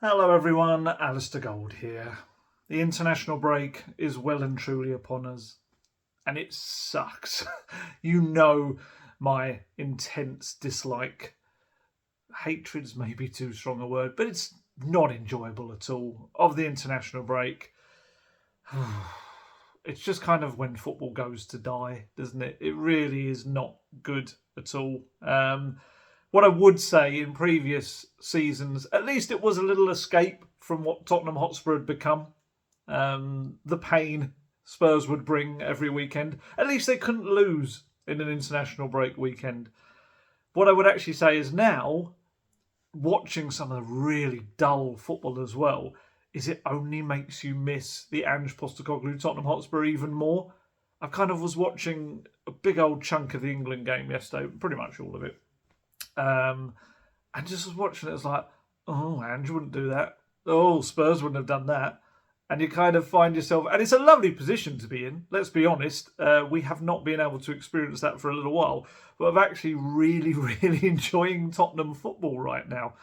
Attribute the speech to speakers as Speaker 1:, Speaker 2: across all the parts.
Speaker 1: Hello everyone, Alistair Gold here. The international break is well and truly upon us, and it sucks. You know my intense dislike. Hatred's maybe too strong a word, but it's not enjoyable at all of the international break. It's just kind of when football goes to die, doesn't it? It really is not good at all. What I would say in previous seasons, at least it was a little escape from what Tottenham Hotspur had become. The pain Spurs would bring every weekend. At least they couldn't lose in an international break weekend. What I would actually say is now, watching some of the really dull football as well, is it only makes you miss the Ange Postecoglou Tottenham Hotspur even more. I kind of was watching a big old chunk of the England game yesterday, pretty much all of it. And just was watching it, was like, oh, Ange wouldn't do that. Oh, Spurs wouldn't have done that. And you kind of find yourself, and it's a lovely position to be in, let's be honest. We have not been able to experience that for a little while, but I'm actually really, really enjoying Tottenham football right now.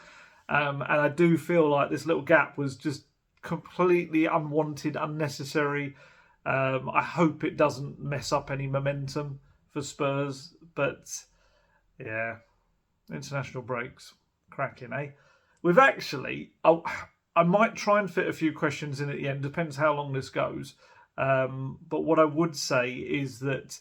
Speaker 1: And I do feel like this little gap was just completely unwanted, unnecessary. I hope it doesn't mess up any momentum for Spurs, but yeah. International breaks. Cracking, eh? We've actually... I might try and fit a few questions in at the end. Depends how long this goes. But what I would say is that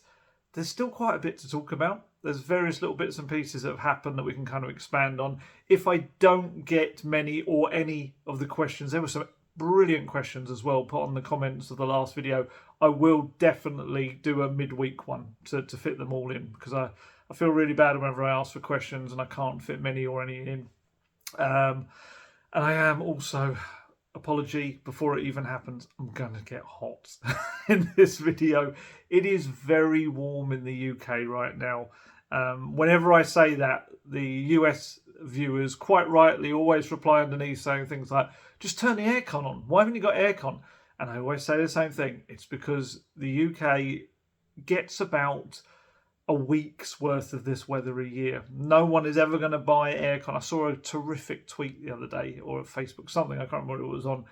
Speaker 1: there's still quite a bit to talk about. There's various little bits and pieces that have happened that we can kind of expand on. If I don't get many or any of the questions, there were some brilliant questions as well put on the comments of the last video. I will definitely do a midweek one to fit them all in, because I feel really bad whenever I ask for questions and I can't fit many or any in. And I am also, apology before it even happens, I'm going to get hot in this video. It is very warm in the UK right now. Whenever I say that, the US viewers quite rightly always reply underneath saying things like, just turn the aircon on. Why haven't you got aircon? And I always say the same thing. It's because the UK gets about a week's worth of this weather a year. No one is ever going to buy aircon. I saw a terrific tweet the other day, or a Facebook, something, I can't remember what it was on.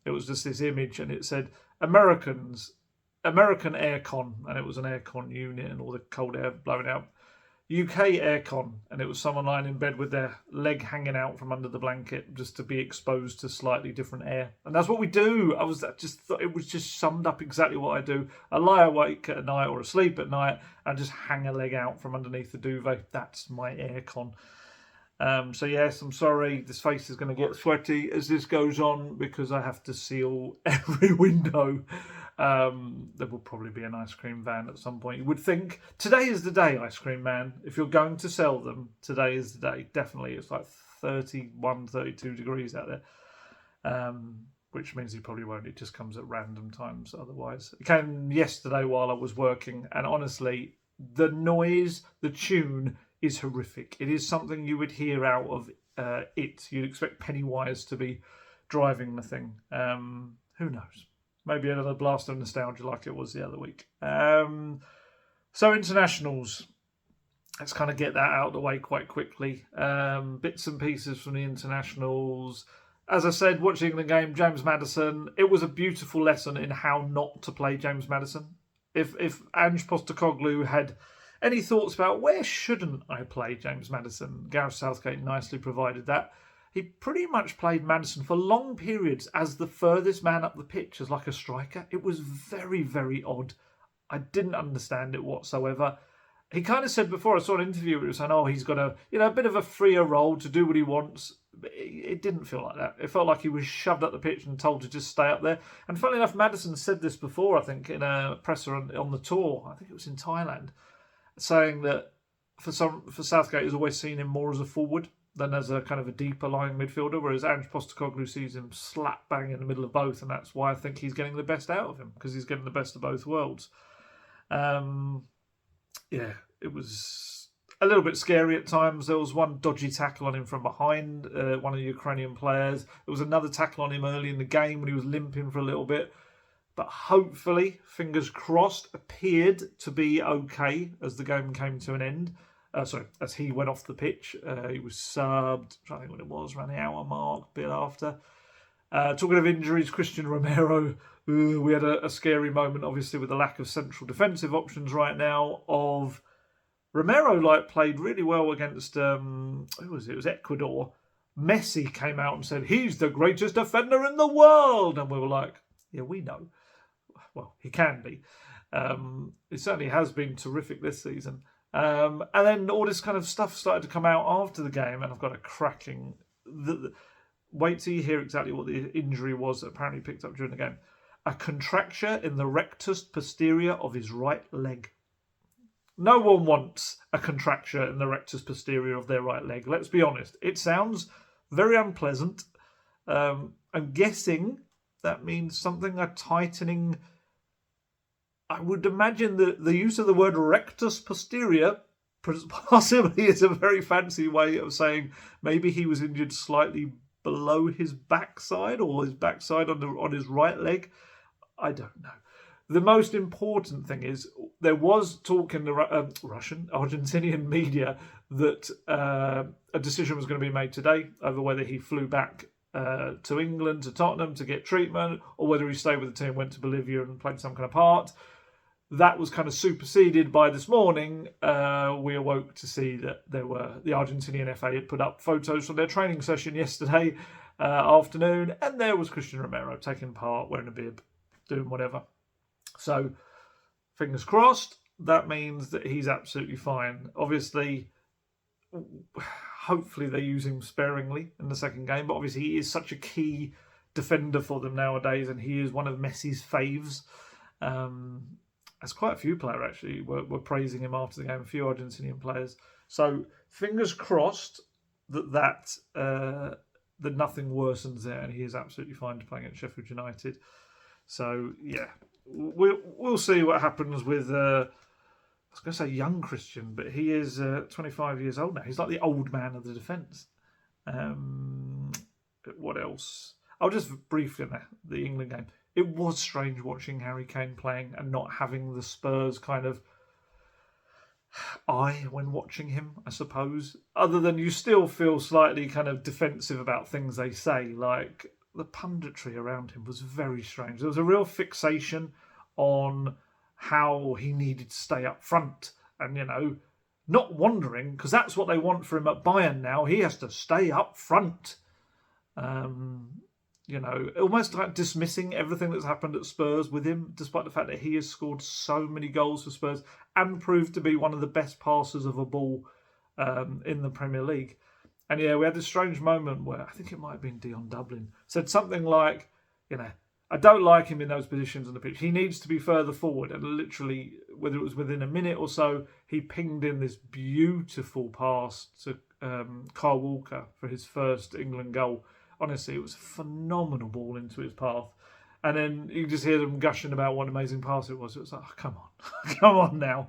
Speaker 1: It was just this image and it said, American aircon, and it was an aircon unit and all the cold air blowing out. UK aircon, and it was someone lying in bed with their leg hanging out from under the blanket just to be exposed to slightly different air. And that's what we do. I just thought it was just summed up exactly what I do. I lie awake at night or asleep at night and just hang a leg out from underneath the duvet. That's my aircon. So yes, I'm sorry, this face is going to get sweaty as this goes on because I have to seal every window. There will probably be an ice cream van at some point. You would think today is the day, ice cream man. If you're going to sell them, today is the day. Definitely, it's like 31, 32 degrees out there, which means he probably won't. It just comes at random times otherwise. It came yesterday while I was working, and honestly, the noise, the tune is horrific. It is something you would hear out of it. You'd expect Pennywise to be driving the thing. Who knows? Maybe another blast of nostalgia like it was the other week. So internationals. Let's kind of get that out of the way quite quickly. Bits and pieces from the internationals. As I said, watching the game, James Maddison, it was a beautiful lesson in how not to play James Maddison. If Ange Postecoglou had any thoughts about where shouldn't I play James Maddison, Gareth Southgate nicely provided that. He pretty much played Maddison for long periods as the furthest man up the pitch, as like a striker. It was very, very odd. I didn't understand it whatsoever. He kind of said before, I saw an interview where he was saying, oh, he's got a bit of a freer role to do what he wants. But it didn't feel like that. It felt like he was shoved up the pitch and told to just stay up there. And funnily enough, Maddison said this before, I think, in a presser on the tour. I think it was in Thailand, saying that for Southgate, he's always seen him more as a forward than as a kind of a deeper lying midfielder, whereas Ange Postecoglou sees him slap bang in the middle of both, and that's why I think he's getting the best out of him, because he's getting the best of both worlds. Yeah, it was a little bit scary at times. There was one dodgy tackle on him from behind, one of the Ukrainian players. There was another tackle on him early in the game when he was limping for a little bit. But hopefully, fingers crossed, appeared to be okay as the game came to an end. as he went off the pitch. He was subbed, I think when it was, around the hour mark, a bit after. Talking of injuries, Christian Romero, we had a scary moment, obviously, with the lack of central defensive options right now. Of Romero, played really well against, who was it? It was Ecuador. Messi came out and said, he's the greatest defender in the world. And we were like, yeah, we know. Well, he can be. He certainly has been terrific this season. And then all this kind of stuff started to come out after the game, and I've got a cracking... Wait till you hear exactly what the injury was that apparently picked up during the game. A contracture in the rectus posterior of his right leg. No one wants a contracture in the rectus posterior of their right leg. Let's be honest. It sounds very unpleasant. I'm guessing that means something, a tightening... I would imagine that the use of the word rectus posterior possibly is a very fancy way of saying maybe he was injured slightly below his backside, or his backside on his right leg. I don't know. The most important thing is there was talk in the Argentinian media that a decision was going to be made today over whether he flew back to England, to Tottenham, to get treatment, or whether he stayed with the team, went to Bolivia and played some kind of part. That was kind of superseded by this morning. We awoke to see that the Argentinian FA had put up photos from their training session yesterday afternoon, and there was Christian Romero taking part, wearing a bib, doing whatever. So, fingers crossed, that means that he's absolutely fine. Obviously, hopefully they use him sparingly in the second game, but obviously he is such a key defender for them nowadays, and he is one of Messi's faves. As quite a few players actually were praising him after the game, a few Argentinian players. So fingers crossed that nothing worsens there, and he is absolutely fine to play against Sheffield United. So yeah, we'll see what happens with. I was going to say young Christian, but he is 25 years old now. He's like the old man of the defence. What else? I'll just briefly on the England game. It was strange watching Harry Kane playing and not having the Spurs kind of eye when watching him, I suppose. Other than you still feel slightly kind of defensive about things they say. Like, the punditry around him was very strange. There was a real fixation on how he needed to stay up front. And, not wandering, because that's what they want for him at Bayern now. He has to stay up front. Almost like dismissing everything that's happened at Spurs with him, despite the fact that he has scored so many goals for Spurs and proved to be one of the best passers of a ball in the Premier League. And yeah, we had this strange moment where, I think it might have been Dion Dublin, said something like, I don't like him in those positions on the pitch. He needs to be further forward. And literally, whether it was within a minute or so, he pinged in this beautiful pass to Kyle Walker for his first England goal. Honestly, it was a phenomenal ball into his path. And then you just hear them gushing about what an amazing pass it was. It was like, oh, come on. Come on now.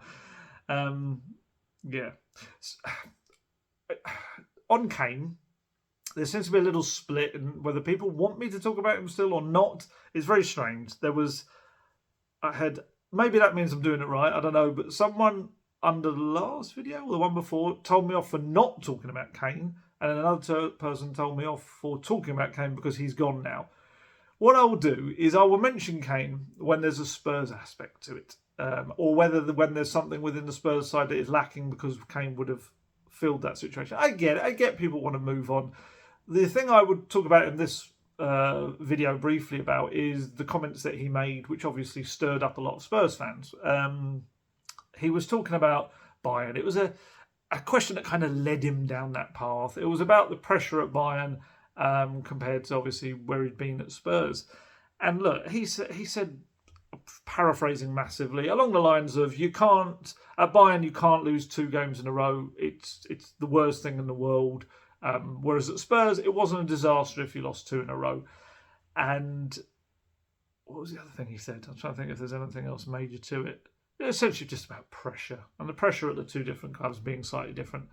Speaker 1: Yeah. On Kane, there seems to be a little split in whether people want me to talk about him still or not. It's very strange. Maybe that means I'm doing it right. I don't know. But someone under the last video, or the one before, told me off for not talking about Kane. And another person told me off for talking about Kane because he's gone now. What I will do is I will mention Kane when there's a Spurs aspect to it. Or when there's something within the Spurs side that is lacking because Kane would have filled that situation. I get it. I get people want to move on. The thing I would talk about in this video briefly about is the comments that he made, which obviously stirred up a lot of Spurs fans. He was talking about Bayern. It was a question that kind of led him down that path. It was about the pressure at Bayern compared to obviously where he'd been at Spurs. And look, he said, paraphrasing massively, along the lines of, at Bayern you can't lose 2 games in a row. It's the worst thing in the world. Whereas at Spurs, it wasn't a disaster if you lost 2 in a row. And what was the other thing he said? I'm trying to think if there's anything else major to it. Essentially just about pressure, and the pressure at the 2 different clubs being slightly different.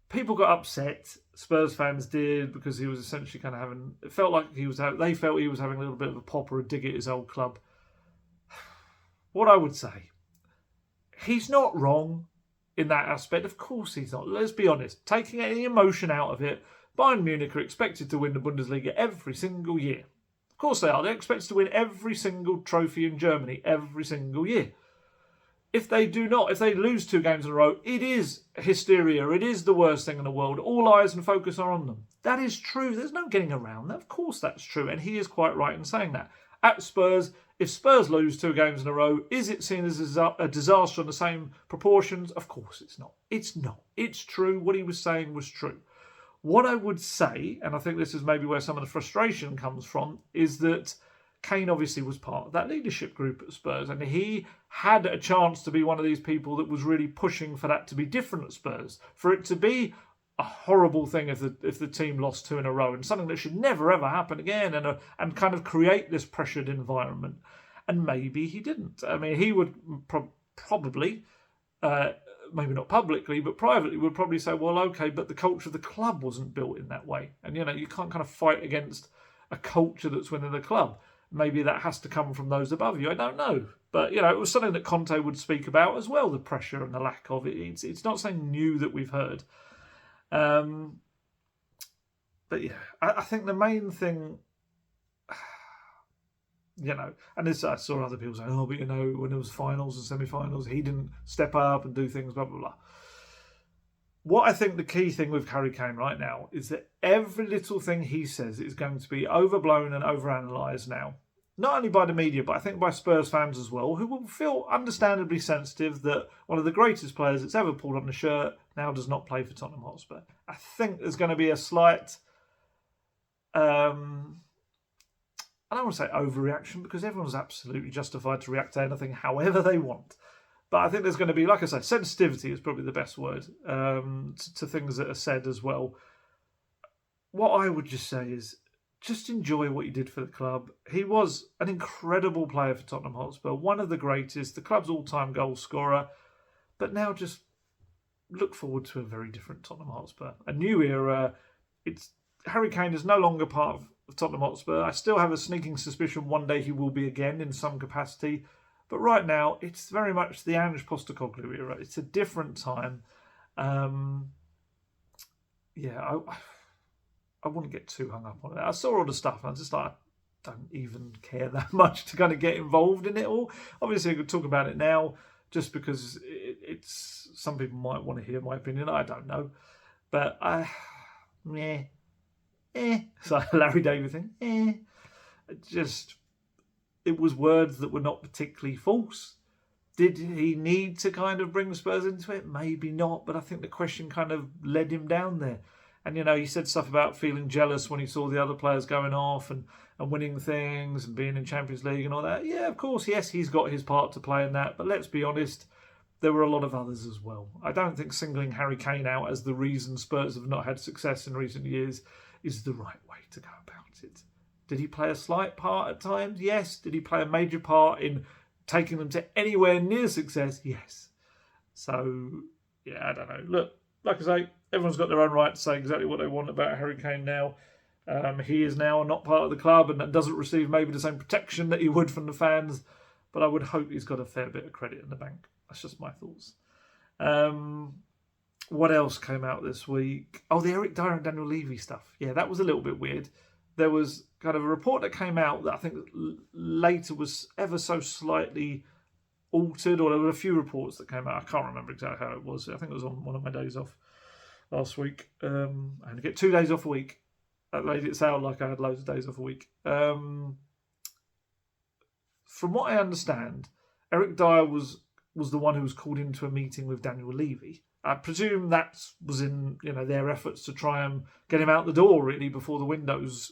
Speaker 1: People got upset, Spurs fans did, because he was essentially kind of they felt he was having a little bit of a pop or a dig at his old club. What I would say, he's not wrong in that aspect? Of course he's not. Let's be honest. Taking any emotion out of it, Bayern Munich are expected to win the Bundesliga every single year. Of course they are. They're expected to win every single trophy in Germany every single year. If they do not, if they lose 2 games in a row, it is hysteria. It is the worst thing in the world. All eyes and focus are on them. That is true. There's no getting around that. Of course that's true. And he is quite right in saying that. At Spurs, if Spurs lose 2 games in a row, is it seen as a disaster on the same proportions? Of course it's not. It's not. It's true. What he was saying was true. What I would say, and I think this is maybe where some of the frustration comes from, is that Kane obviously was part of that leadership group at Spurs, and he had a chance to be one of these people that was really pushing for that to be different at Spurs, for it to be a horrible thing if the team lost 2 in a row, and something that should never ever happen again, and kind of create this pressured environment. And maybe he didn't. I mean, he would probably, maybe not publicly, but privately, would probably say, well, okay, but the culture of the club wasn't built in that way, and you can't kind of fight against a culture that's within the club. Maybe that has to come from those above you. I don't know. But, it was something that Conte would speak about as well, the pressure and the lack of it. It's not something new that we've heard. But, yeah, I think the main thing, and this, I saw other people saying, but, when there was finals and semi-finals, he didn't step up and do things, blah, blah, blah. What I think the key thing with Harry Kane right now is that every little thing he says is going to be overblown and overanalyzed now. Not only by the media, but I think by Spurs fans as well, who will feel understandably sensitive that one of the greatest players that's ever pulled on the shirt now does not play for Tottenham Hotspur. I think there's going to be a slight, I don't want to say overreaction, because everyone's absolutely justified to react to anything however they want. But I think there's going to be, like I say, sensitivity is probably the best word to things that are said as well. What I would just say is just enjoy what you did for the club. He was an incredible player for Tottenham Hotspur, one of the greatest, the club's all-time goal scorer. But now just look forward to a very different Tottenham Hotspur. A new era. Harry Kane is no longer part of Tottenham Hotspur. I still have a sneaking suspicion one day he will be again in some capacity. But right now, it's very much the Ange Postecoglou era. It's a different time. I wouldn't get too hung up on it. I saw all the stuff and I just I don't even care that much to kind of get involved in it all. Obviously, I could talk about it now just because it's some people might want to hear my opinion. I don't know. But so Larry David thing, it was words that were not particularly false. Did he need to kind of bring Spurs into it? Maybe not, but I think the question kind of led him down there. And, he said stuff about feeling jealous when he saw the other players going off and winning things and being in Champions League and all that. Yeah, of course, yes, he's got his part to play in that. But let's be honest, there were a lot of others as well. I don't think singling Harry Kane out as the reason Spurs have not had success in recent years is the right way to go about it. Did he play a slight part at times? Yes. Did he play a major part in taking them to anywhere near success? Yes. So, yeah, I don't know. Look, like I say, everyone's got their own right to say exactly what they want about Harry Kane now. He is now not part of the club and doesn't receive maybe the same protection that he would from the fans. But I would hope he's got a fair bit of credit in the bank. That's just my thoughts. What else came out this week? Oh, the Eric Dier and Daniel Levy stuff. Yeah, that was a little bit weird. There was kind of a report that came out that I think later was ever so slightly altered, or there were a few reports that came out. I can't remember exactly how it was. I think it was on one of my days off last week. I only get 2 days off a week. That made it sound like I had loads of days off a week. From what I understand, Eric Dier was the one who was called into a meeting with Daniel Levy. I presume that was in their efforts to try and get him out the door really before the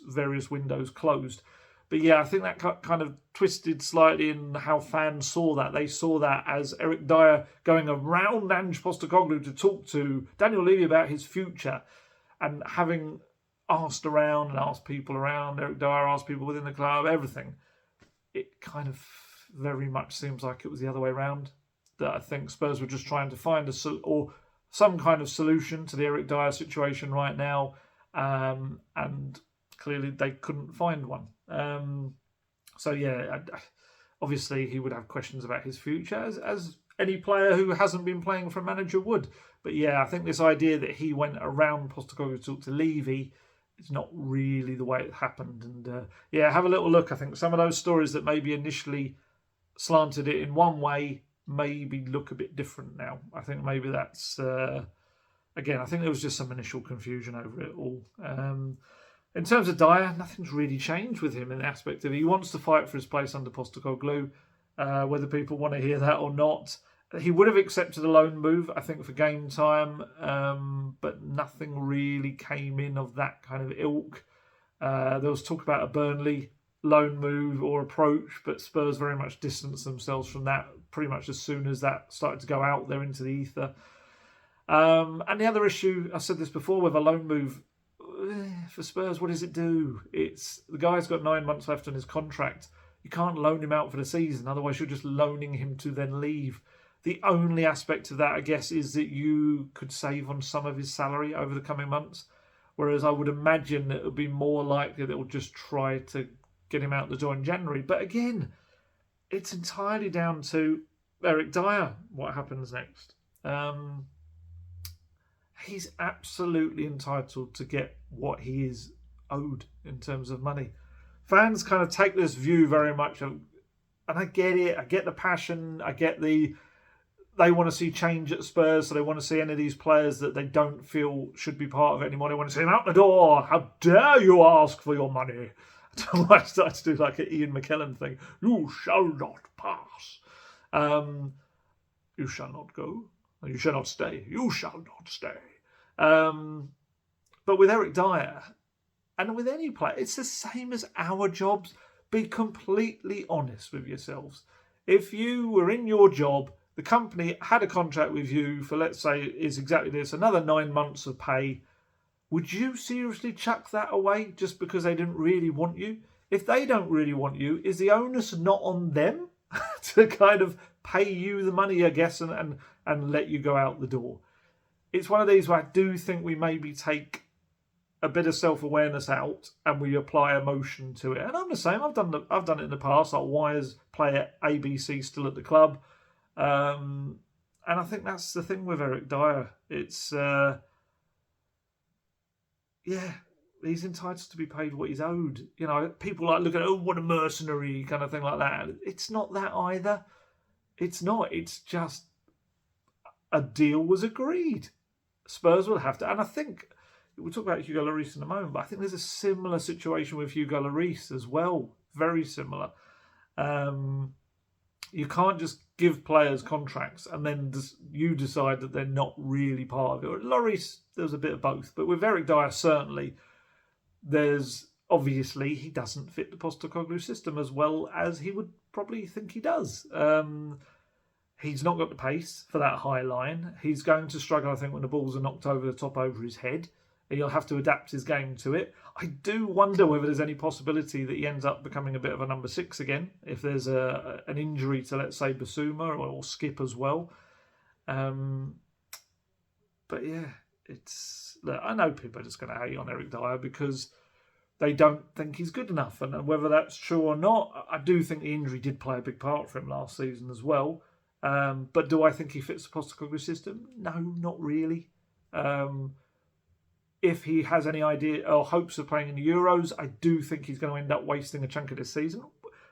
Speaker 1: various windows closed. But yeah, I think that kind of twisted slightly in how fans saw that. They saw that as Eric Dier going around Ange Postecoglou to talk to Daniel Levy about his future, and having asked around and asked people around, Eric Dier asked people within the club, everything. It kind of very much seems like it was the other way around. That I think Spurs were just trying to find some kind of solution to the Eric Dier situation right now, and clearly they couldn't find one. So yeah, obviously he would have questions about his future, as any player who hasn't been playing for a manager would. But yeah, I think this idea that he went around Postecoglou to talk to Levy is not really the way it happened. And yeah, have a little look. I think some of those stories that maybe initially slanted it in one way maybe look a bit different now. I think maybe that's, again, I think there was just some initial confusion over it all. In terms of Dier, nothing's really changed with him in the aspect of he wants to fight for his place under Postecoglou, whether people want to hear that or not. He would have accepted a loan move, I think, for game time, but nothing really came in of that kind of ilk. There was talk about a Burnley loan move or approach, but Spurs very much distanced themselves from that pretty much as soon as that started to go out there into the ether. And the other issue, I said this before, with a loan move, for Spurs, what does it do? It's the guy's got 9 months left on his contract. You can't loan him out for the season, otherwise you're just loaning him to then leave. The only aspect of that, I guess, is that you could save on some of his salary over the coming months, whereas I would imagine it would be more likely that it will just try to get him out the door in January. But again, it's entirely down to Eric Dier, what happens next. He's absolutely entitled to get what he is owed in terms of money. Fans kind of take this view very much of, and I get it, I get the passion, I get they want to see change at Spurs, so they want to see any of these players that they don't feel should be part of it anymore. They want to see them out the door. How dare you ask for your money? I started to do like an Ian McKellen thing. You shall not pass. You shall not go. You shall not stay. You shall not stay. But with Eric Dier, and with any player, it's the same as our jobs. Be completely honest with yourselves. If you were in your job, the company had a contract with you for, let's say, is exactly this, another 9 months of pay, would you seriously chuck that away just because they didn't really want you? If they don't really want you, is the onus not on them to kind of pay you the money, I guess, and let you go out the door? It's one of these where I do think we maybe take a bit of self-awareness out and we apply emotion to it. And I'm the same. I've done it in the past. Like, why is player ABC still at the club? And I think that's the thing with Eric Dier. It's he's entitled to be paid what he's owed. You know, people like look at, oh, what a mercenary kind of thing like that. It's not that either. It's not. It's just a deal was agreed. Spurs will have to, and I think we'll talk about Hugo Lloris in a moment, but I think there's a similar situation with Hugo Lloris as well. Very similar. You can't just give players contracts and then you decide that they're not really part of it. Lloris, there's a bit of both. But with Eric Dier, certainly, there's obviously he doesn't fit the Postecoglou system as well as he would probably think he does. He's not got the pace for that high line. He's going to struggle, I think, when the balls are knocked over the top over his head. He'll have to adapt his game to it. I do wonder whether there's any possibility that he ends up becoming a bit of a number 6 again, if there's an injury to, let's say, Basuma or Skip as well. But yeah, look, I know people are just going to hate on Eric Dier because they don't think he's good enough. And whether that's true or not, I do think the injury did play a big part for him last season as well. But do I think he fits the Postecoglou system? No, not really. If he has any idea or hopes of playing in the Euros, I do think he's going to end up wasting a chunk of this season.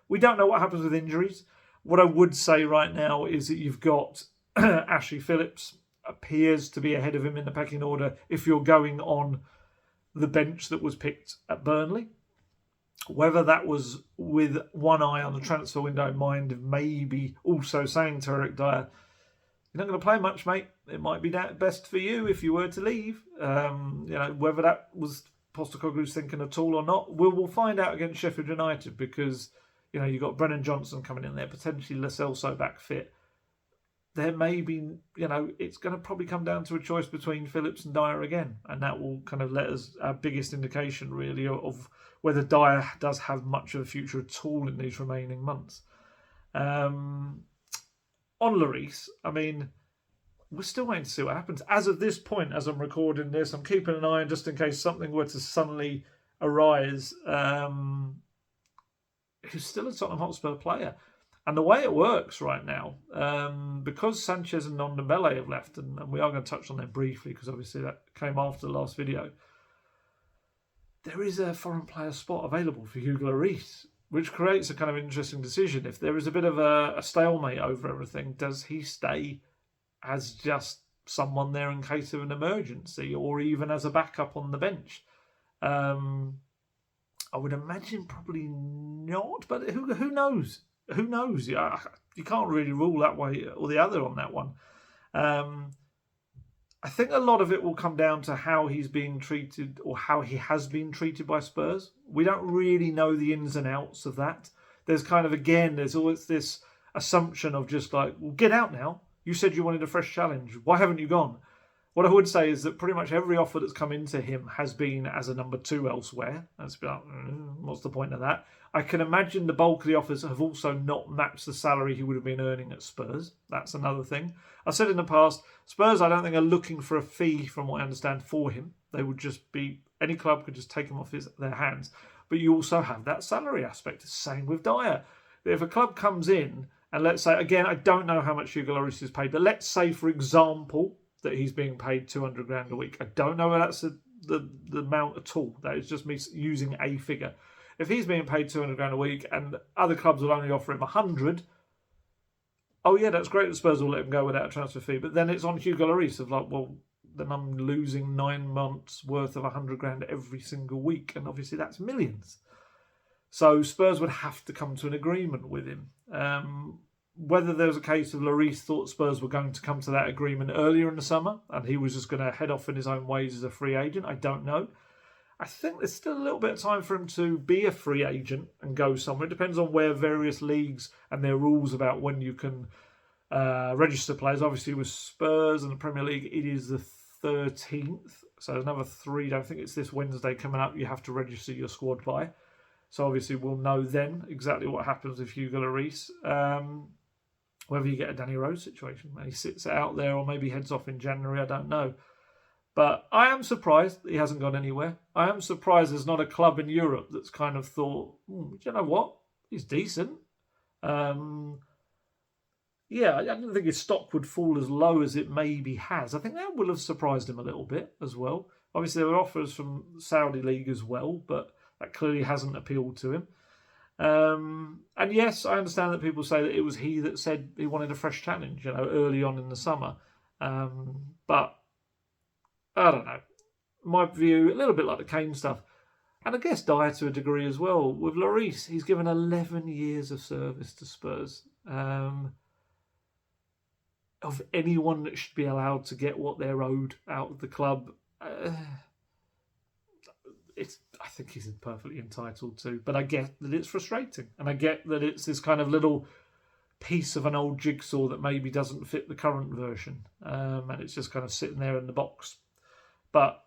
Speaker 1: We don't know what happens with injuries. What I would say right now is that you've got Ashley Phillips appears to be ahead of him in the pecking order if you're going on the bench that was picked at Burnley. Whether that was with one eye on the transfer window in mind of maybe also saying to Eric Dier, you're not going to play much, mate. It might be best for you if you were to leave. Whether that was Postecoglou's thinking at all or not, we'll find out against Sheffield United because, you've got Brennan Johnson coming in there, potentially Lo Celso back fit. There may be, it's going to probably come down to a choice between Phillips and Dier again. And that will kind of let us our biggest indication, really, of whether Dier does have much of a future at all in these remaining months. On Lloris, we're still waiting to see what happens. As of this point, as I'm recording this, I'm keeping an eye on just in case something were to suddenly arise. He's still a Tottenham Hotspur player. And the way it works right now, because Sanchez and Ndombele have left, and we are going to touch on them briefly because obviously that came after the last video, there is a foreign player spot available for Hugo Lloris, which creates a kind of interesting decision. If there is a bit of a stalemate over everything, does he stay as just someone there in case of an emergency, or even as a backup on the bench? I would imagine probably not, but who knows? Who knows? You can't really rule that way or the other on that one. I think a lot of it will come down to how he's being treated, or how he has been treated by Spurs. We don't really know the ins and outs of that. There's kind of, again, there's always this assumption of just like, well, get out now. You said you wanted a fresh challenge. Why haven't you gone? What I would say is that pretty much every offer that's come into him has been as a number 2 elsewhere. That's like, what's the point of that? I can imagine the bulk of the offers have also not matched the salary he would have been earning at Spurs. That's another thing. I said in the past, Spurs I don't think are looking for a fee, from what I understand, for him. They would just be, any club could just take him off their hands. But you also have that salary aspect. Same with Dier. If a club comes in, and let's say, again, I don't know how much Hugo Lloris is paid, but let's say, for example, that he's being paid 200 grand a week. I don't know if that's the amount at all. That is just me using a figure. If he's being paid 200 grand a week and other clubs will only offer him 100, oh yeah, that's great that Spurs will let him go without a transfer fee. But then it's on Hugo Lloris of like, well, then I'm losing 9 months worth of 100 grand every single week. And obviously that's millions. So Spurs would have to come to an agreement with him. Whether there was a case of Lloris thought Spurs were going to come to that agreement earlier in the summer and he was just going to head off in his own ways as a free agent, I don't know. I think there's still a little bit of time for him to be a free agent and go somewhere. It depends on where various leagues and their rules about when you can register players. Obviously with Spurs and the Premier League, it is the 13th. So there's another 3. I think it's this Wednesday coming up. You have to register your squad by. So obviously we'll know then exactly what happens with Hugo Lloris. Whether you get a Danny Rose situation where he sits out there or maybe heads off in January, I don't know. But I am surprised that he hasn't gone anywhere. I am surprised there's not a club in Europe that's kind of thought, do you know what? He's decent. Yeah, I didn't think his stock would fall as low as it maybe has. I think that will have surprised him a little bit as well. Obviously, there were offers from Saudi League as well, but that clearly hasn't appealed to him. And yes, I understand that people say that it was he that said he wanted a fresh challenge, early on in the summer. But I don't know. My view, a little bit like the Kane stuff, and I guess Dier to a degree as well. With Lloris, he's given 11 years of service to Spurs. Of anyone that should be allowed to get what they're owed out of the club, I think he's perfectly entitled to. But I get that it's frustrating, and I get that it's this kind of little piece of an old jigsaw that maybe doesn't fit the current version, and it's just kind of sitting there in the box. But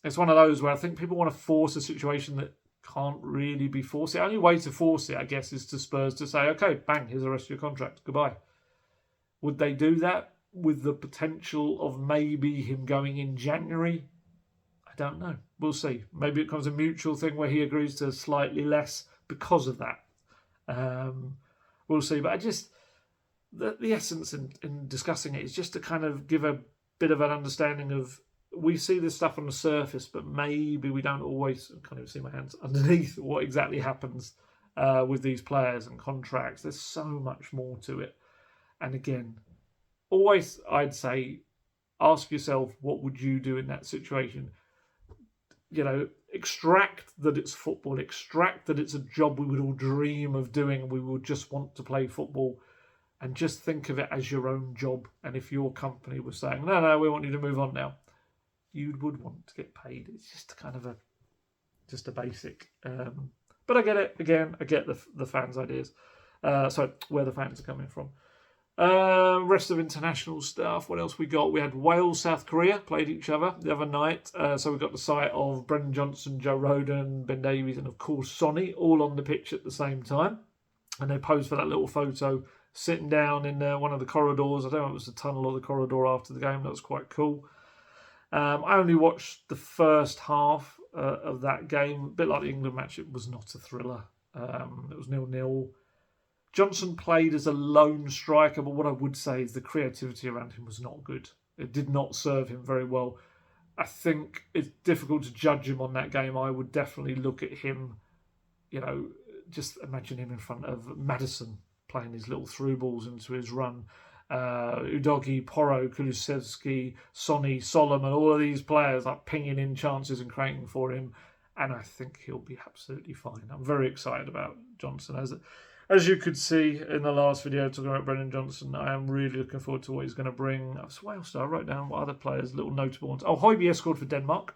Speaker 1: it's one of those where I think people want to force a situation that can't really be forced. The only way to force it, I guess, is to Spurs to say, okay, bang, here's the rest of your contract, goodbye. Would they do that with the potential of maybe him going in January? I don't know. We'll see. Maybe it becomes a mutual thing where he agrees to slightly less because of that. We'll see. But I just, the essence in discussing it is just to kind of give a bit of an understanding of, we see this stuff on the surface, but maybe we don't always, I can't even see my hands, underneath what exactly happens with these players and contracts. There's so much more to it. And again, always I'd say, ask yourself, what would you do in that situation? Extract that it's football, extract that it's a job we would all dream of doing. We would just want to play football, and just think of it as your own job. And if your company was saying, no, we want you to move on now, you would want to get paid. It's just kind of a basic. But I get it. Again, I get the fans' ideas. So where the fans are coming from. Rest of international stuff. What else we got? We had Wales, South Korea played each other the other night. So we got the sight of Brendan Johnson, Joe Rodon, Ben Davies, and of course Sonny all on the pitch at the same time. And they posed for that little photo sitting down in one of the corridors. I don't know if it was the tunnel or the corridor after the game. That was quite cool. I only watched the first half of that game. A bit like the England match, it was not a thriller. It was 0-0. Johnson played as a lone striker, but what I would say is the creativity around him was not good. It did not serve him very well. I think it's difficult to judge him on that game. I would definitely look at him, just imagine him in front of Maddison playing his little through balls into his run. Udogi, Porro, Kulusevski, Sonny, Solomon, all of these players like pinging in chances and creating for him. And I think he'll be absolutely fine. I'm very excited about Johnson. As you could see in the last video talking about Brennan Johnson, I am really looking forward to what he's going to bring. What else did I wrote down? What other players, little notable ones? Oh, Højbjerg scored for Denmark.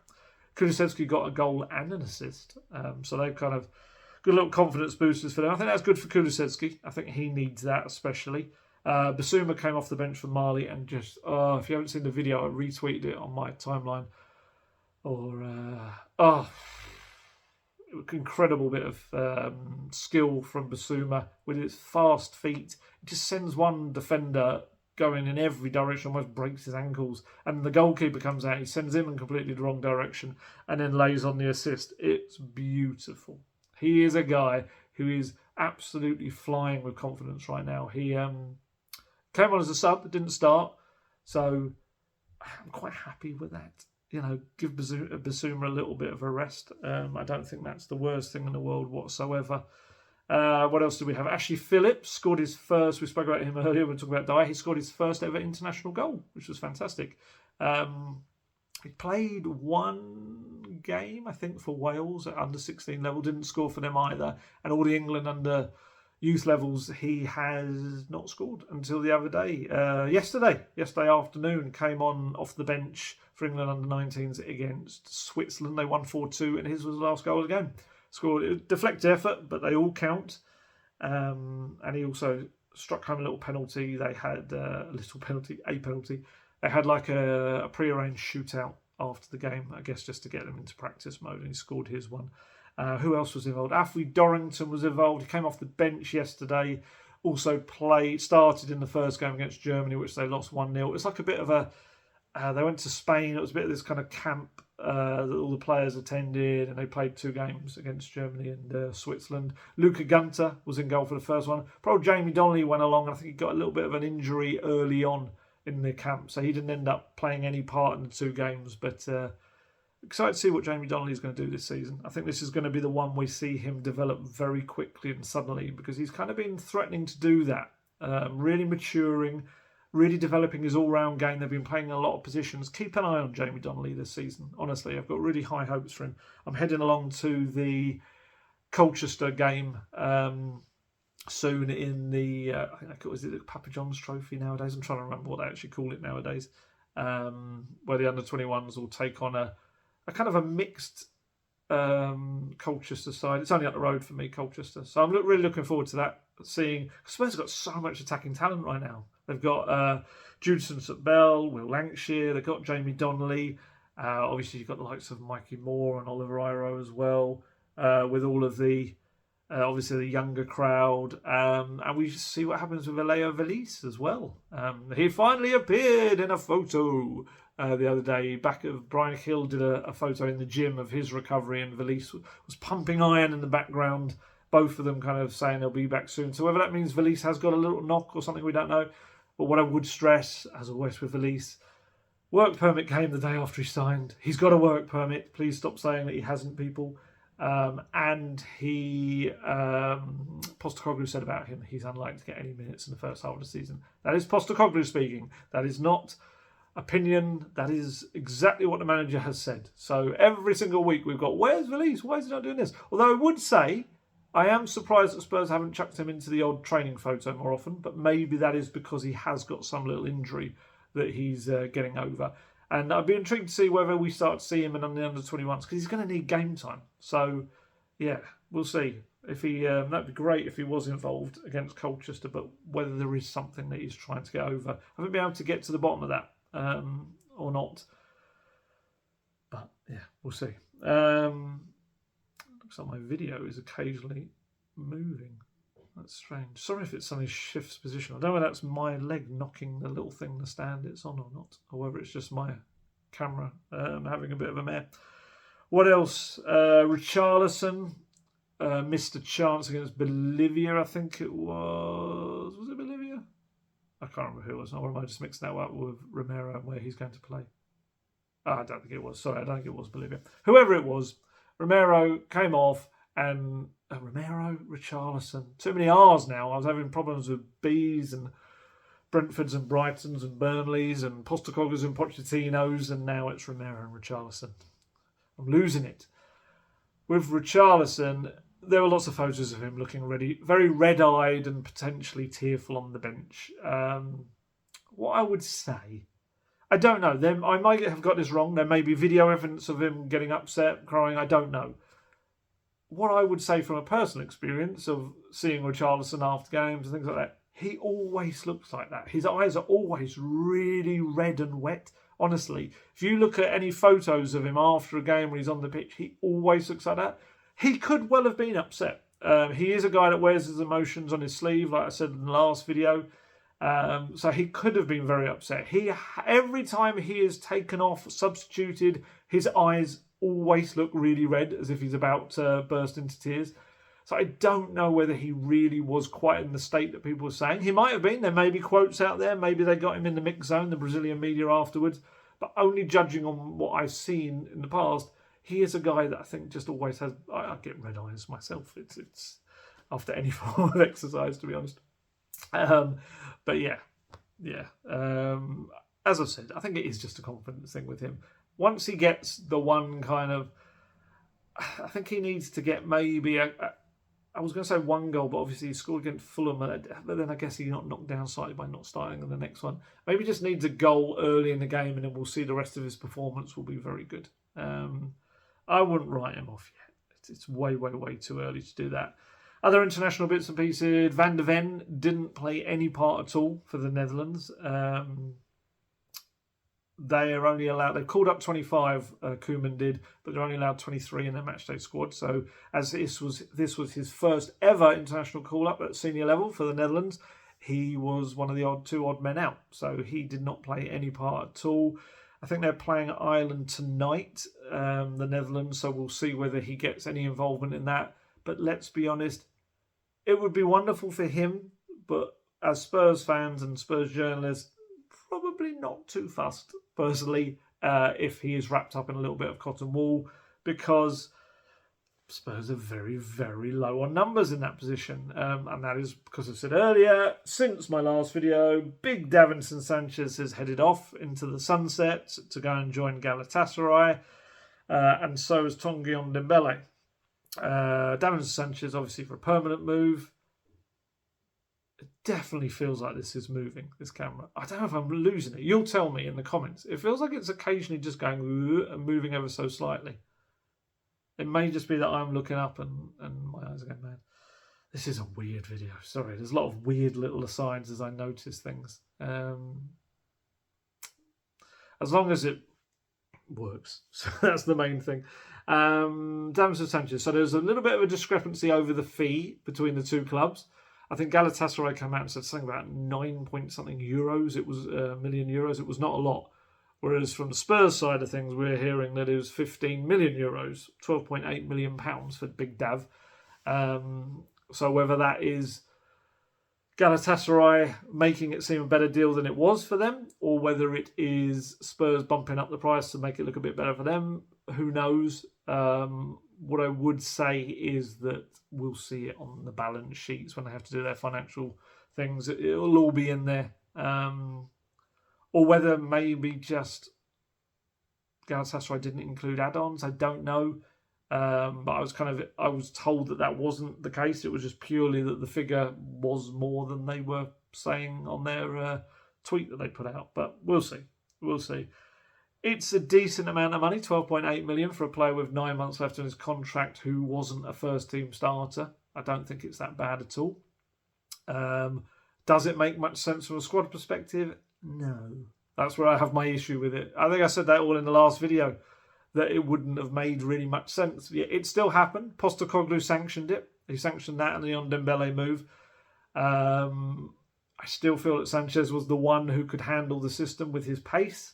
Speaker 1: Kulusevski got a goal and an assist. So they've kind of good little confidence boosters for them. I think that's good for Kulusevski. I think he needs that especially. Basuma came off the bench for Mali and just, if you haven't seen the video, I retweeted it on my timeline. Incredible bit of skill from Basuma with his fast feet. It just sends one defender going in every direction, almost breaks his ankles. And the goalkeeper comes out, he sends him in completely the wrong direction and then lays on the assist. It's beautiful. He is a guy who is absolutely flying with confidence right now. He came on as a sub, didn't start. So I'm quite happy with that. Give Basuma a little bit of a rest. I don't think that's the worst thing in the world whatsoever. What else do we have? Ashley Phillips scored his first. We spoke about him earlier. We were talking about Dier. He scored his first ever international goal, which was fantastic. He played one game, I think, for Wales at under 16 level. Didn't score for them either. And all the England under youth levels, he has not scored until the other day. Yesterday afternoon, came on off the bench for England under 19s against Switzerland. They won 4-2, and his was the last goal of the game. Scored a deflected effort, but they all count. And he also struck home a little penalty. They had a penalty. They had like a pre-arranged shootout after the game, I guess, just to get them into practice mode, and he scored his one. Who else was involved? Alfie Dorrington was involved. He came off the bench yesterday. Also started in the first game against Germany, which they lost 1-0. It's like a bit of a... they went to Spain. It was a bit of this kind of camp that all the players attended, and they played 2 games against Germany and Switzerland. Luca Gunter was in goal for the first one. Probably Jamie Donnelly went along, and I think he got a little bit of an injury early on in the camp, so he didn't end up playing any part in the 2 games, but... excited to see what Jamie Donnelly is going to do this season. I think this is going to be the one we see him develop very quickly and suddenly, because he's kind of been threatening to do that. Really maturing, really developing his all-round game. They've been playing a lot of positions. Keep an eye on Jamie Donnelly this season. Honestly, I've got really high hopes for him. I'm heading along to the Colchester game soon in the, I think it was the Papa John's Trophy nowadays. I'm trying to remember what they actually call it nowadays, where the under-21s will take on a kind of a mixed Colchester side. It's only up the road for me, Colchester. So I'm really looking forward to that. Seeing Spurs have got so much attacking talent right now. They've got Judson St Bell, Will Lancashire. They've got Jamie Donnelly. Obviously, you've got the likes of Mikey Moore and Oliver Iro as well. With all of the obviously the younger crowd, and we see what happens with Aleo Velise as well. He finally appeared in a photo the other day. Back of Brian Hill did a photo in the gym of his recovery, and Velise was pumping iron in the background. Both of them kind of saying they'll be back soon. So whether that means Velise has got a little knock or something, we don't know. But what I would stress, as always with Velise, work permit came the day after he signed. He's got a work permit. Please stop saying that he hasn't, people. And Postecoglou said about him, he's unlikely to get any minutes in the first half of the season. That is Postecoglou speaking. That is not opinion. That is exactly what the manager has said. So every single week we've got, where's Velise? Why is he not doing this? Although I would say, I am surprised that Spurs haven't chucked him into the odd training photo more often, but maybe that is because he has got some little injury that he's getting over. And I'd be intrigued to see whether we start to see him in the under-21s, because he's going to need game time. So, yeah, we'll see. If he that'd be great if he was involved against Colchester, but whether there is something that he's trying to get over. I haven't been able to get to the bottom of that or not. But, yeah, we'll see. Looks like my video is occasionally moving. That's strange. Sorry if it's something shifts position. I don't know whether that's my leg knocking the little thing, the stand it's on or not, or whether it's just my camera having a bit of a mare. What else? Richarlison missed a chance against Bolivia, I think it was. Was it Bolivia? I can't remember who it was. Or am I just mixing that up with Romero and where he's going to play? I don't think it was. Sorry, I don't think it was Bolivia. Whoever it was, Romero came off and... Romero, Richarlison. Too many R's now. I was having problems with B's and Brentfords and Brightons and Burnleys and Postecoglou's and Pochettinos, and now it's Romero and Richarlison. I'm losing it. With Richarlison, there were lots of photos of him looking ready, very red-eyed and potentially tearful on the bench. What I would say... I don't know. I might have got this wrong. There may be video evidence of him getting upset, crying. I don't know. What I would say from a personal experience of seeing Richarlison after games and things like that, he always looks like that. His eyes are always really red and wet. Honestly, if you look at any photos of him after a game when he's on the pitch, he always looks like that. He could well have been upset. He is a guy that wears his emotions on his sleeve, like I said in the last video. So he could have been very upset. Every time he is taken off, substituted, his eyes always look really red, as if he's about to burst into tears. So I don't know whether he really was quite in the state that people were saying. He might have been. There may be quotes out there. Maybe they got him in the mix zone, the Brazilian media afterwards. But only judging on what I've seen in the past, he is a guy that I think just always has... I get red eyes myself. It's after any form of exercise, to be honest. But yeah. As I said, I think it is just a confidence thing with him. Once he gets the one kind of... I think he needs to get maybe... I was going to say one goal, but obviously he scored against Fulham. But then I guess he got knocked down slightly by not starting in the next one. Maybe just needs a goal early in the game, and then we'll see the rest of his performance will be very good. I wouldn't write him off yet. It's way, way, way too early to do that. Other international bits and pieces. Van de Ven didn't play any part at all for the Netherlands. They are only allowed... They've called up 25, Heung-min did, but they're only allowed 23 in their matchday squad. So as this was his first ever international call-up at senior level for the Netherlands, he was one of the two odd men out. So he did not play any part at all. I think they're playing Ireland tonight, the Netherlands, so we'll see whether he gets any involvement in that. But let's be honest, it would be wonderful for him, but as Spurs fans and Spurs journalists, probably not too fussed, personally, if he is wrapped up in a little bit of cotton wool, because Spurs are very, very low on numbers in that position. And that is because I said earlier, since my last video, big Davinson Sanchez has headed off into the sunset to go and join Galatasaray, and so has Tanguy Ndombele. Davinson Sanchez, obviously, for a permanent move. It definitely feels like this is moving, this camera. I don't know if I'm losing it. You'll tell me in the comments. It feels like it's occasionally just going and moving ever so slightly. It may just be that I'm looking up and my eyes are going mad. This is a weird video. Sorry, there's a lot of weird little asides as I notice things. As long as it works. So that's the main thing. Davinson Sanchez. So there's a little bit of a discrepancy over the fee between the two clubs. I think Galatasaray came out and said something about 9 point something euros. It was million euros. It was not a lot. Whereas from the Spurs side of things, we're hearing that it was 15 million euros, 12.8 million pounds for Big Dav. So whether that is Galatasaray making it seem a better deal than it was for them, or whether it is Spurs bumping up the price to make it look a bit better for them, who knows? What I would say is that we'll see it on the balance sheets when they have to do their financial things. It'll all be in there. Or whether maybe just Galatasaray didn't include add-ons, I don't know. But I was told that wasn't the case. It was just purely that the figure was more than they were saying on their tweet that they put out. But we'll see. We'll see. It's a decent amount of money, 12.8 million for a player with 9 months left on his contract who wasn't a first-team starter. I don't think it's that bad at all. Does it make much sense from a squad perspective? No. That's where I have my issue with it. I think I said that all in the last video, that it wouldn't have made really much sense. Yeah, it still happened. Postecoglou sanctioned it. He sanctioned that and the Ndombele move. I still feel that Sanchez was the one who could handle the system with his pace.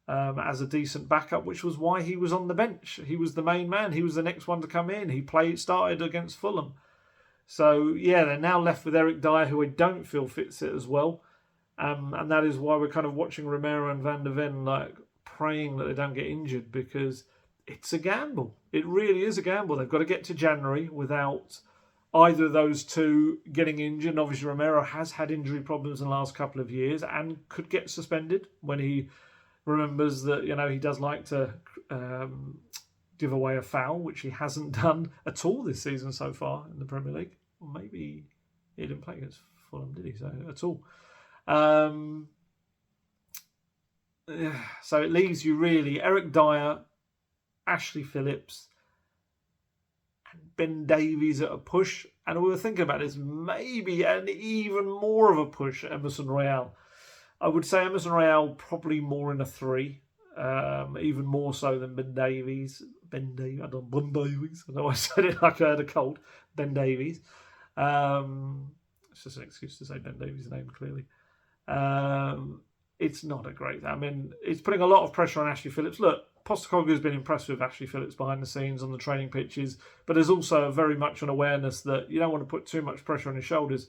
Speaker 1: as a decent backup, which was why he was on the bench. He was the main man. He was the next one to come in. He started against Fulham. So, yeah, they're now left with Eric Dier, who I don't feel fits it as well. And that is why we're kind of watching Romero and Van der Ven, like, praying that they don't get injured, because it's a gamble. It really is a gamble. They've got to get to January without either of those two getting injured. And obviously, Romero has had injury problems in the last couple of years and could get suspended when he remembers that, he does like to give away a foul, which he hasn't done at all this season so far in the Premier League. Or maybe he didn't play against Fulham, did he? So at all. So it leaves you really Eric Dier, Ashley Phillips, and Ben Davies at a push. And we were thinking about this, maybe an even more of a push, Emerson Royale. I would say Emerson Royale probably more in a 3, even more so than Ben Davies. Ben Davies. I know I said it like I had a cold. Ben Davies. It's just an excuse to say Ben Davies' name, clearly. It's not a great... I mean, it's putting a lot of pressure on Ashley Phillips. Look, Postecoglou has been impressed with Ashley Phillips behind the scenes on the training pitches, but there's also very much an awareness that you don't want to put too much pressure on his shoulders.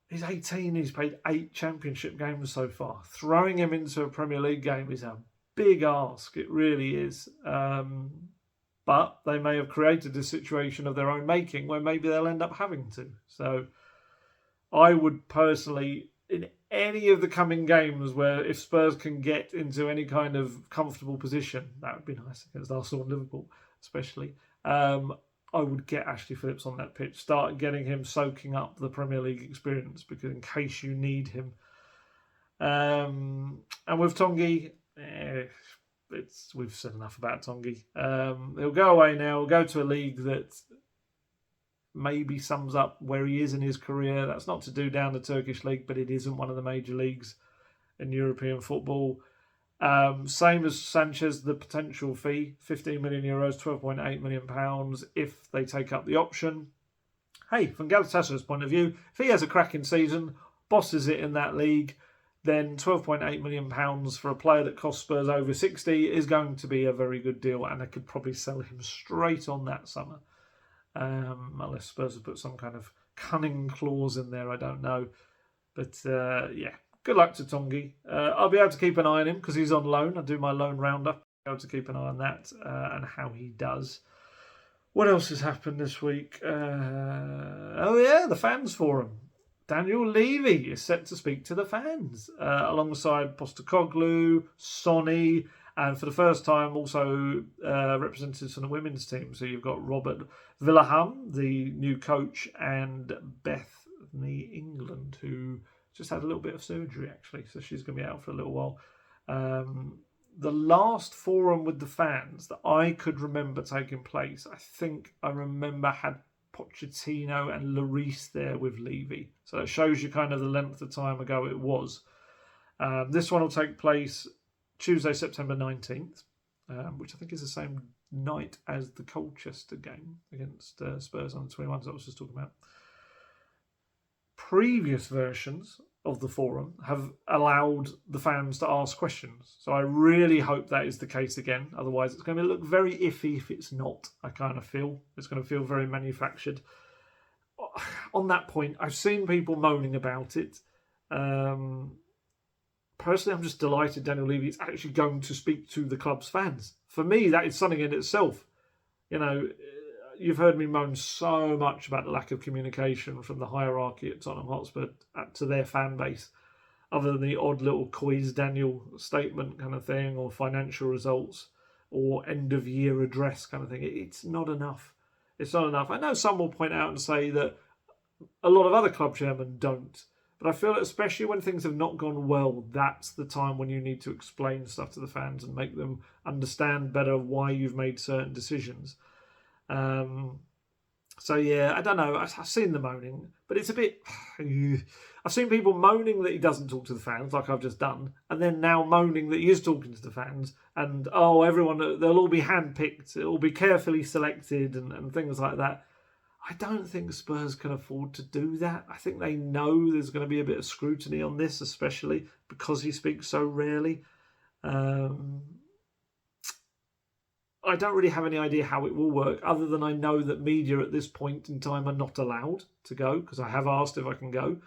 Speaker 1: He's 18, he's played 8 championship games so far. Throwing him into a Premier League game is a big ask. It really is. But they may have created a situation of their own making where maybe they'll end up having to. So I would personally, in any of the coming games where if Spurs can get into any kind of comfortable position, that would be nice against Arsenal and Liverpool especially, I would get Ashley Phillips on that pitch, start getting him soaking up the Premier League experience, because in case you need him. And with Tongi, we've said enough about Tongi. He'll go away now, he'll go to a league that maybe sums up where he is in his career. That's not to do down the Turkish league, but it isn't one of the major leagues in European football. Same as Sanchez, the potential fee, €15 million, £12.8 million if they take up the option. Hey, from Galatasaray's point of view, if he has a cracking season, bosses it in that league, then £12.8 million for a player that costs Spurs over 60 is going to be a very good deal, and they could probably sell him straight on that summer. Unless Spurs have put some kind of cunning clause in there, I don't know. But yeah, good luck to Tongi. I'll be able to keep an eye on him because he's on loan. I do my loan roundup. I'll be able to keep an eye on that and how he does. What else has happened this week? The fans forum. Daniel Levy is set to speak to the fans alongside Postecoglou, Sonny, and for the first time also representatives from the women's team. So you've got Robert Villaham, the new coach, and Bethany England, who just had a little bit of surgery actually. So she's going to be out for a little while. The last forum with the fans that I could remember taking place, I think I remember had Pochettino and Lloris there with Levy. So that shows you kind of the length of time ago it was. This one will take place Tuesday, September 19th, which I think is the same night as the Colchester game against Spurs under 21s that I was just talking about. Previous versions of the forum have allowed the fans to ask questions. So I really hope that is the case again. Otherwise, it's going to look very iffy if it's not. I kind of feel it's going to feel very manufactured. On that point, I've seen people moaning about it. Personally, I'm just delighted Daniel Levy is actually going to speak to the club's fans. For me, that is something in itself. You know, you've heard me moan so much about the lack of communication from the hierarchy at Tottenham Hotspur to their fan base, other than the odd little quiz Daniel statement kind of thing, or financial results, or end of year address kind of thing. It's not enough. It's not enough. I know some will point out and say that a lot of other club chairmen don't, but I feel that especially when things have not gone well, that's the time when you need to explain stuff to the fans and make them understand better why you've made certain decisions. So yeah, I don't know. I've seen the moaning, but it's a bit... I've seen people moaning that he doesn't talk to the fans, like I've just done, and then now moaning that he is talking to the fans, and everyone, they'll all be handpicked, it'll be carefully selected, and things like that. I don't think Spurs can afford to do that. I think they know there's going to be a bit of scrutiny on this, especially because he speaks so rarely. I don't really have any idea how it will work, other than I know that media at this point in time are not allowed to go, because I have asked if I can go.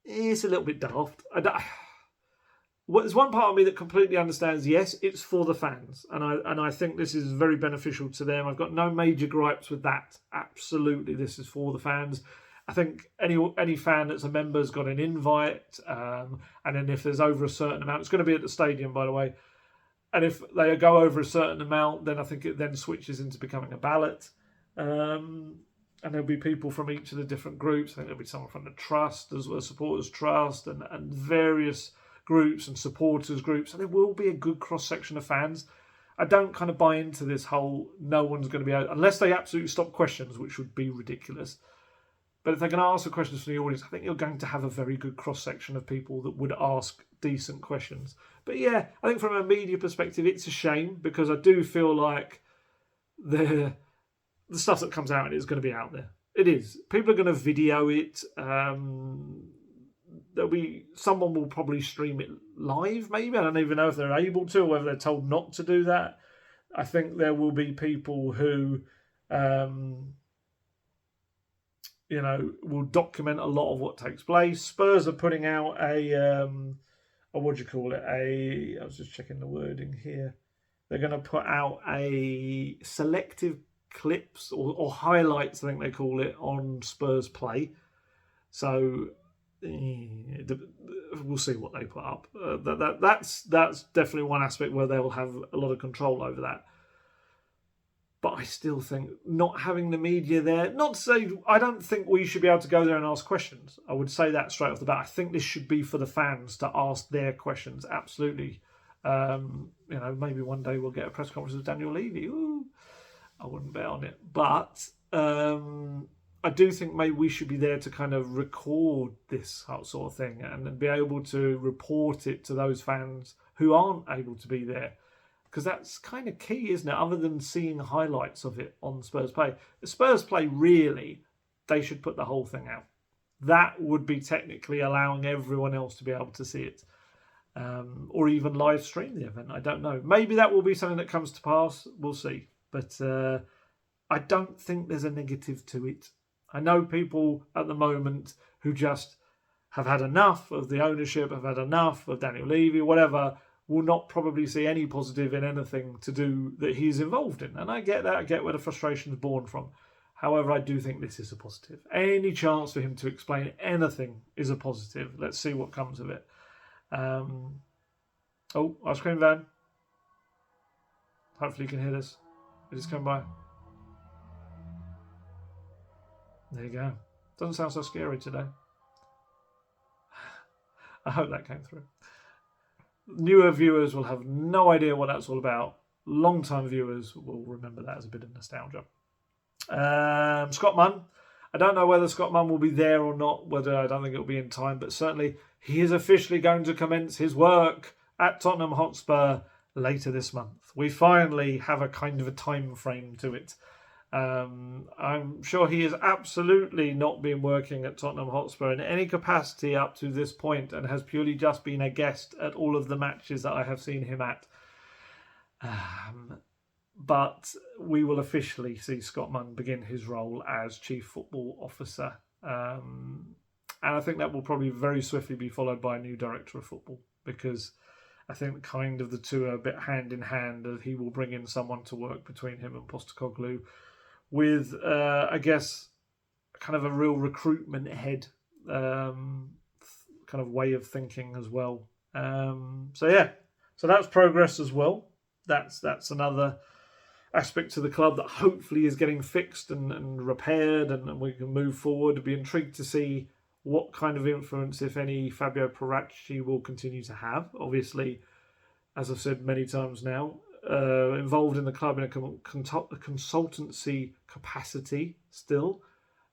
Speaker 1: It's a little bit daft. There's one part of me that completely understands, yes, it's for the fans. And I think this is very beneficial to them. I've got no major gripes with that. Absolutely, this is for the fans. I think any fan that's a member's got an invite. And then if there's over a certain amount, it's going to be at the stadium, by the way. And if they go over a certain amount, then I think it then switches into becoming a ballot. And there'll be people from each of the different groups. I think there'll be someone from the trust, as well as supporters trust, and various groups and supporters groups. And there will be a good cross-section of fans. I don't kind of buy into this whole no one's going to be able, unless they absolutely stop questions, which would be ridiculous. But if they're going to ask the questions from the audience, I think you're going to have a very good cross-section of people that would ask decent questions. But yeah, I think from a media perspective, it's a shame, because I do feel like the stuff that comes out is going to be out there. It is. People are going to video it. Someone will probably stream it live, maybe. I don't even know if they're able to, or whether they're told not to do that. I think there will be people who will document a lot of what takes place. Spurs are putting out I was just checking the wording here. They're going to put out a selective clips or highlights, I think they call it, on Spurs play. So we'll see what they put up. That's definitely one aspect where they'll have a lot of control over that. But I still think not having the media there, not to say I don't think we should be able to go there and ask questions. I would say that straight off the bat. I think this should be for the fans to ask their questions. Absolutely. Maybe one day we'll get a press conference with Daniel Levy. Ooh, I wouldn't bet on it. But I do think maybe we should be there to kind of record this sort of thing and be able to report it to those fans who aren't able to be there. Because that's kind of key, isn't it? Other than seeing highlights of it on Spurs Play. The Spurs Play, really, they should put the whole thing out. That would be technically allowing everyone else to be able to see it. Or even live stream the event. I don't know. Maybe that will be something that comes to pass. We'll see. But I don't think there's a negative to it. I know people at the moment who just have had enough of the ownership, have had enough of Daniel Levy, whatever, will not probably see any positive in anything to do that he's involved in. And I get that. I get where the frustration is born from. However, I do think this is a positive. Any chance for him to explain anything is a positive. Let's see what comes of it. Ice cream van. Hopefully you can hear this. It is coming by. There you go. Doesn't sound so scary today. I hope that came through. Newer viewers will have no idea what that's all about. Long-time viewers will remember that as a bit of nostalgia. Scott Munn. I don't know whether Scott Munn will be there or not, I don't think it'll be in time, but certainly he is officially going to commence his work at Tottenham Hotspur later this month. We finally have a kind of a time frame to it. I'm sure he has absolutely not been working at Tottenham Hotspur in any capacity up to this point and has purely just been a guest at all of the matches that I have seen him at. But we will officially see Scott Munn begin his role as Chief Football Officer. And I think that will probably very swiftly be followed by a new Director of Football, because I think kind of the two are a bit hand in hand, and he will bring in someone to work between him and Postecoglou with, I guess, kind of a real recruitment head kind of way of thinking as well. So that's progress as well. That's another aspect to the club that hopefully is getting fixed and repaired, and we can move forward. I'd be intrigued to see what kind of influence, if any, Fabio Paratici will continue to have. Obviously, as I've said many times now, involved in the club in a consultancy capacity still.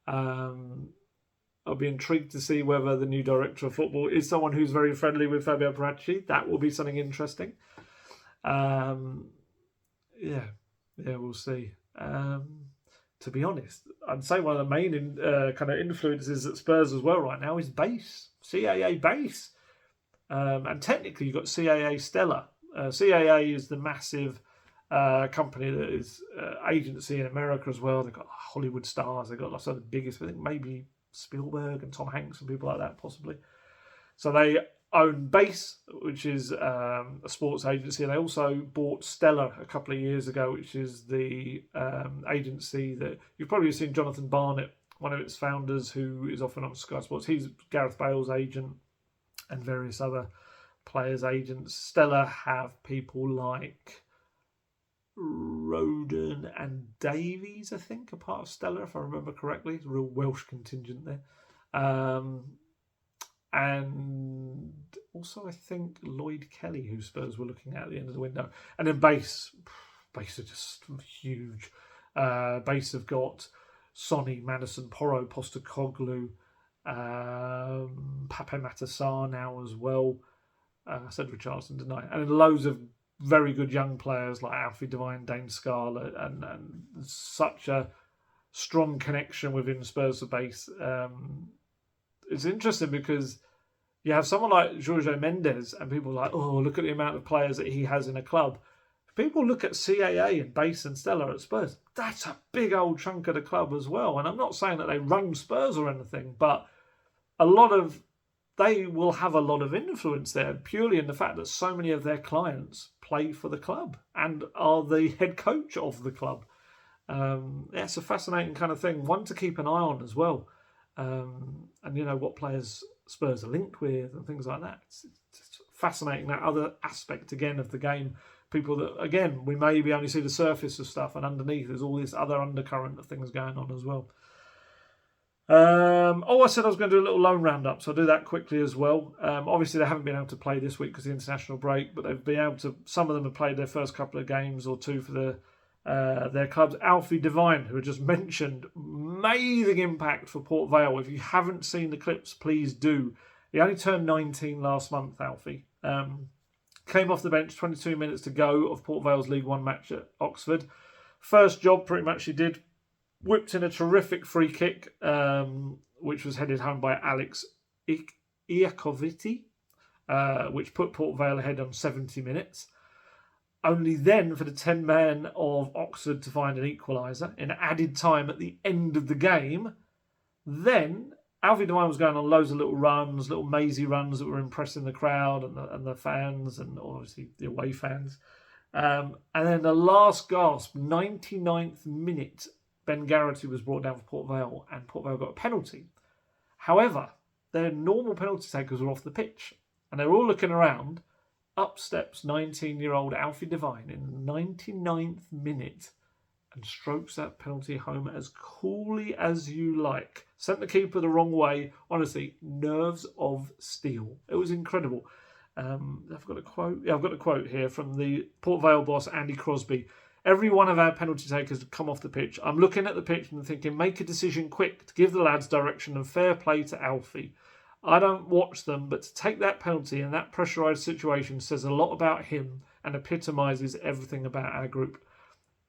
Speaker 1: I'll be intrigued to see whether the new Director of Football is someone who's very friendly with Fabio Paratici. That will be something interesting. We'll see. To be honest, I'd say one of the main kind of influences at Spurs as well right now is Base, CAA Base. And technically you've got CAA Stellar. CAA is the massive company that is agency in America as well. They've got Hollywood stars. They've got lots of the biggest, I think maybe Spielberg and Tom Hanks and people like that possibly. So they own Base, which is a sports agency. They also bought Stellar a couple of years ago, which is the agency that you've probably seen Jonathan Barnett, one of its founders, who is often on Sky Sports. He's Gareth Bale's agent and various other players' agents. Stellar have people like Roden and Davies, I think, are part of Stellar, if I remember correctly. It's a real Welsh contingent there. And also, I think Lloyd Kelly, who Spurs were looking at the end of the window. And then Base are just huge. Base have got Sonny, Madison, Porro, Postecoglou, Pape Matar now as well. I said Richardson, didn't I? And loads of very good young players like Alfie Devine, Dane Scarlett, and such a strong connection within Spurs Base. It's interesting because you have someone like Jorge Mendes and people are like, oh, look at the amount of players that he has in a club. People look at CAA and Base and Stellar at Spurs. That's a big old chunk of the club as well. And I'm not saying that they run Spurs or anything, but they will have a lot of influence there purely in the fact that so many of their clients play for the club and are the head coach of the club. It's a fascinating kind of thing, one to keep an eye on as well. And what players Spurs are linked with and things like that. It's fascinating, that other aspect again of the game. People that, again, we maybe only see the surface of stuff, and underneath there's all this other undercurrent of things going on as well. I said I was going to do a little loan roundup, so I'll do that quickly as well. Obviously, they haven't been able to play this week because of the international break, but they've been able to. Some of them have played their first couple of games or two for their clubs. Alfie Devine, who I just mentioned, amazing impact for Port Vale. If you haven't seen the clips, please do. He only turned 19 last month, Alfie. Came off the bench, 22 minutes to go of Port Vale's League One match at Oxford. First job, pretty much he did. Whipped in a terrific free kick, which was headed home by Alex Iacovitti, which put Port Vale ahead on 70 minutes. Only then for the 10 men of Oxford to find an equaliser in added time at the end of the game. Then Alfie Devine was going on loads of little runs, little mazy runs that were impressing the crowd and the fans and obviously the away fans. And then the last gasp, 99th minute, Ben Garrity was brought down for Port Vale and Port Vale got a penalty. However, their normal penalty takers were off the pitch and they were all looking around. Up steps 19-year-old Alfie Devine in the 99th minute and strokes that penalty home as coolly as you like. Sent the keeper the wrong way. Honestly, nerves of steel. It was incredible. I've got a quote. Yeah, I've got a quote here from the Port Vale boss, Andy Crosby. Every one of our penalty takers had come off the pitch. I'm looking at the pitch and thinking, make a decision quick to give the lads direction and fair play to Alfie. I don't watch them, but to take that penalty in that pressurised situation says a lot about him and epitomises everything about our group.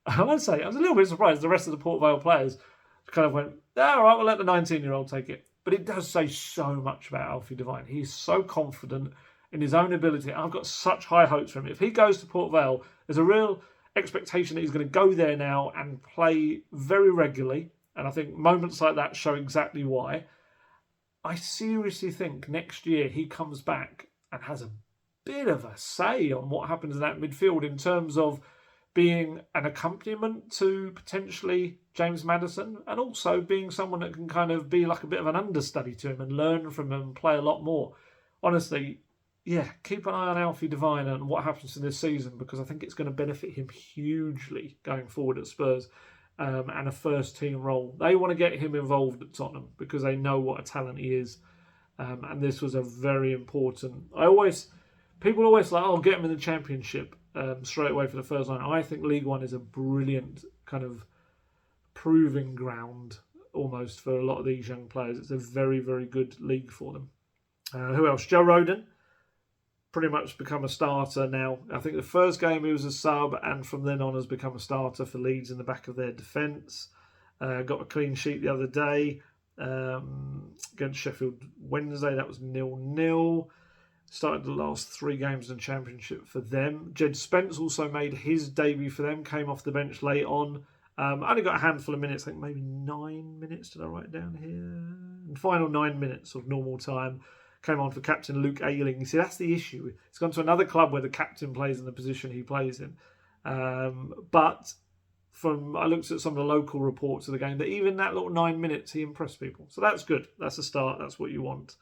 Speaker 1: I want to say, I was a little bit surprised the rest of the Port Vale players kind of went, all right, we'll let the 19-year-old take it. But it does say so much about Alfie Devine. He's so confident in his own ability. I've got such high hopes for him. If he goes to Port Vale, there's a real expectation that he's going to go there now and play very regularly. And I think moments like that show exactly why. I seriously think next year he comes back and has a bit of a say on what happens in that midfield in terms of being an accompaniment to potentially James Maddison and also being someone that can kind of be like a bit of an understudy to him and learn from him and play a lot more. Honestly, yeah, keep an eye on Alfie Devine and what happens in this season because I think it's going to benefit him hugely going forward at Spurs. And a first team role. They want to get him involved at Tottenham because they know what a talent he is. And this was a very important. People always like, get him in the Championship straight away for the first line. I think League One is a brilliant kind of proving ground almost for a lot of these young players. It's a very, very good league for them. Who else? Joe Rodon. Pretty much become a starter now. I think the first game he was a sub and from then on has become a starter for Leeds in the back of their defence. Got a clean sheet the other day against Sheffield Wednesday. That was 0-0. Started the last 3 games in the Championship for them. Jed Spence also made his debut for them. Came off the bench late on. Only got a handful of minutes. I think maybe 9 minutes. Did I write it down here? And final 9 minutes of normal time. Came on for captain Luke Ayling. You see, that's the issue. He's gone to another club where the captain plays in the position he plays in. But I looked at some of the local reports of the game, that even that little 9 minutes, he impressed people. So that's good. That's a start. That's what you want.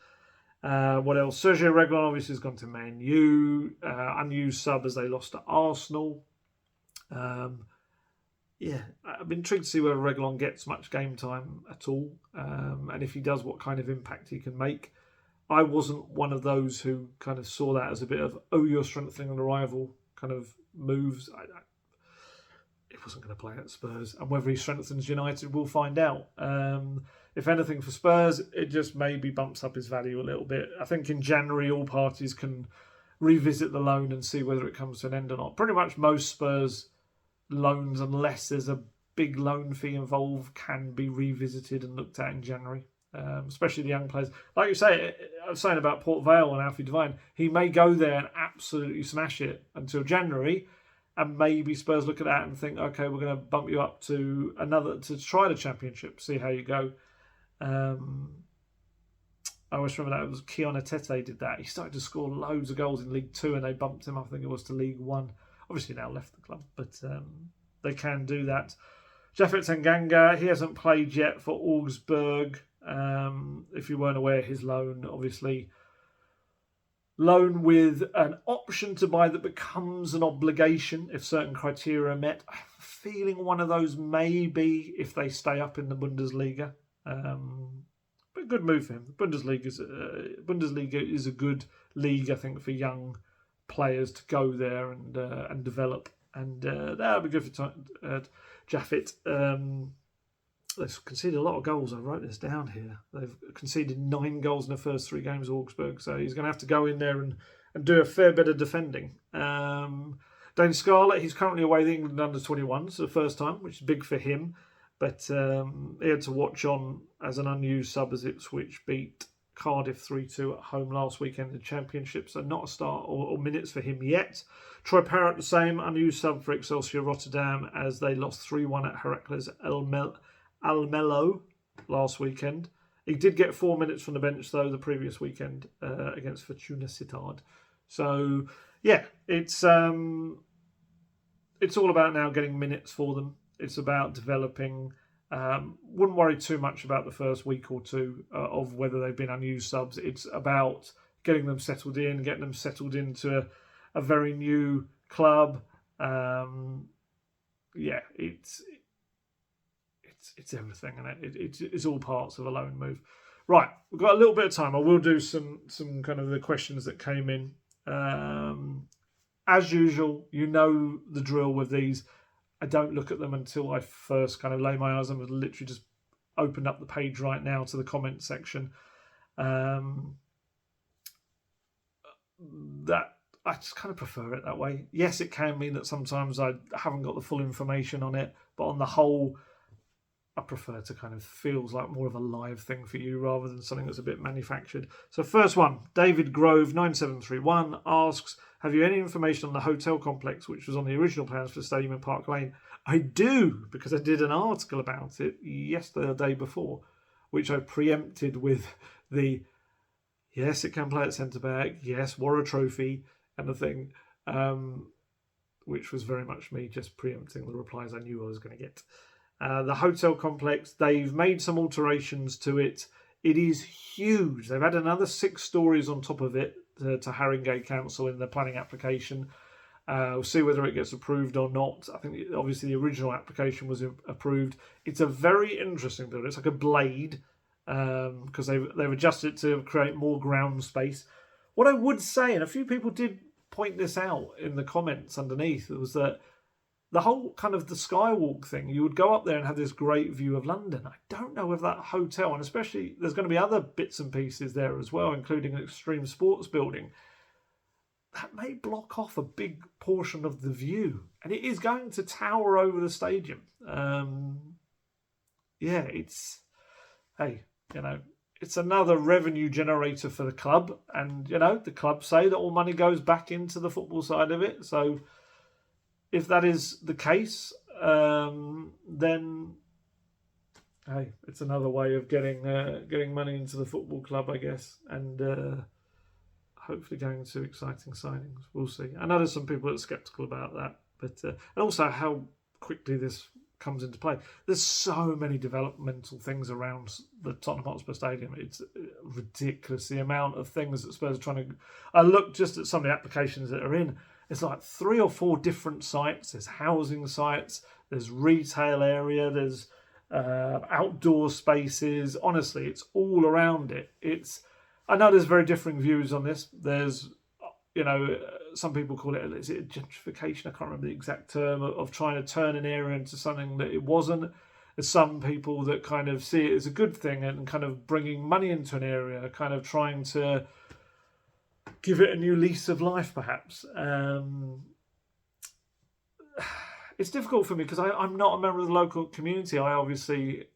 Speaker 1: What else? Sergio Reguilon obviously has gone to Man U. Unused sub as they lost to Arsenal. I'm intrigued to see whether Reguilon gets much game time at all. And if he does, what kind of impact he can make. I wasn't one of those who kind of saw that as a bit of, you're strengthening the rival kind of moves. He wasn't going to play at Spurs. And whether he strengthens United, we'll find out. If anything for Spurs, it just maybe bumps up his value a little bit. I think in January, all parties can revisit the loan and see whether it comes to an end or not. Pretty much most Spurs loans, unless there's a big loan fee involved, can be revisited and looked at in January. Especially the young players. Like you say, I was saying about Port Vale and Alfie Devine, he may go there and absolutely smash it until January, and maybe Spurs look at that and think, okay, we're going to bump you up to try the Championship, see how you go. I always remember that it was Keon Atete did that. He started to score loads of goals in League 2 and they bumped him, I think it was, to League 1. Obviously now left the club, but they can do that. Japhet Tanganga, he hasn't played yet for Augsburg. If you weren't aware, his loan, obviously, loan with an option to buy that becomes an obligation if certain criteria are met. I'm feeling one of those maybe if they stay up in the Bundesliga. But good move for him. Bundesliga is a good league, I think, for young players to go there and develop, and that'll be good for Japhet. They've conceded a lot of goals. I wrote this down here. They've conceded 9 goals in the first 3 games of Augsburg, so he's going to have to go in there and do a fair bit of defending. Dane Scarlett, he's currently away with England under-21s for the first time, which is big for him. But he had to watch on as an unused sub as Ipswich beat Cardiff 3-2 at home last weekend in the Championship, so not a start or minutes for him yet. Troy Parrott, the same, unused sub for Excelsior Rotterdam as they lost 3-1 at Heracles Almelo last weekend. He did get 4 minutes from the bench, though, the previous weekend against Fortuna Sittard. So, yeah, it's all about now getting minutes for them. It's about developing. Wouldn't worry too much about the first week or two of whether they've been unused subs. It's about getting them settled in, getting them settled into a very new club. It's everything, and it's all parts of a loan move. Right, we've got a little bit of time. I will do some kind of the questions that came in. As usual, you know the drill with these. I don't look at them until I first kind of lay my eyes on them. I've literally just opened up the page right now to the comment section. That I just kind of prefer it that way. Yes, it can mean that sometimes I haven't got the full information on it, but on the whole, I prefer to kind of feels like more of a live thing for you rather than something that's a bit manufactured. So first one, David Grove 9731 asks, have you any information on the hotel complex which was on the original plans for the stadium in Park Lane? I do, because I did an article about it yesterday or the day before, which I preempted with the yes, it can play at centre back, yes, wore a trophy and the thing, which was very much me just preempting the replies I knew I was going to get. The hotel complex, they've made some alterations to it. It is huge. They've had another 6 stories on top of it to Haringey Council in the planning application. We'll see whether it gets approved or not. I think obviously the original application was approved. It's a very interesting building. It's like a blade because they've adjusted it to create more ground space. What I would say, and a few people did point this out in the comments underneath, was that the whole kind of the Skywalk thing, you would go up there and have this great view of London. I don't know if that hotel, and especially there's going to be other bits and pieces there as well, including an extreme sports building, that may block off a big portion of the view. And it is going to tower over the stadium. it's another revenue generator for the club. And, the club say that all money goes back into the football side of it. So if that is the case, then, hey, it's another way of getting money into the football club, I guess. And hopefully going to exciting signings. We'll see. I know there's some people that are sceptical about that. But and also how quickly this comes into play. There's so many developmental things around the Tottenham Hotspur Stadium. It's ridiculous the amount of things that Spurs are trying to... I looked just at some of the applications that are in. It's like 3 or 4 different sites. There's housing sites. There's retail area. There's outdoor spaces. Honestly, it's all around it. I know there's very differing views on this. There's, some people call it, is it gentrification? I can't remember the exact term, of trying to turn an area into something that it wasn't. There's some people that kind of see it as a good thing and kind of bringing money into an area, kind of trying to give it a new lease of life, perhaps. It's difficult for me because I'm not a member of the local community. I obviously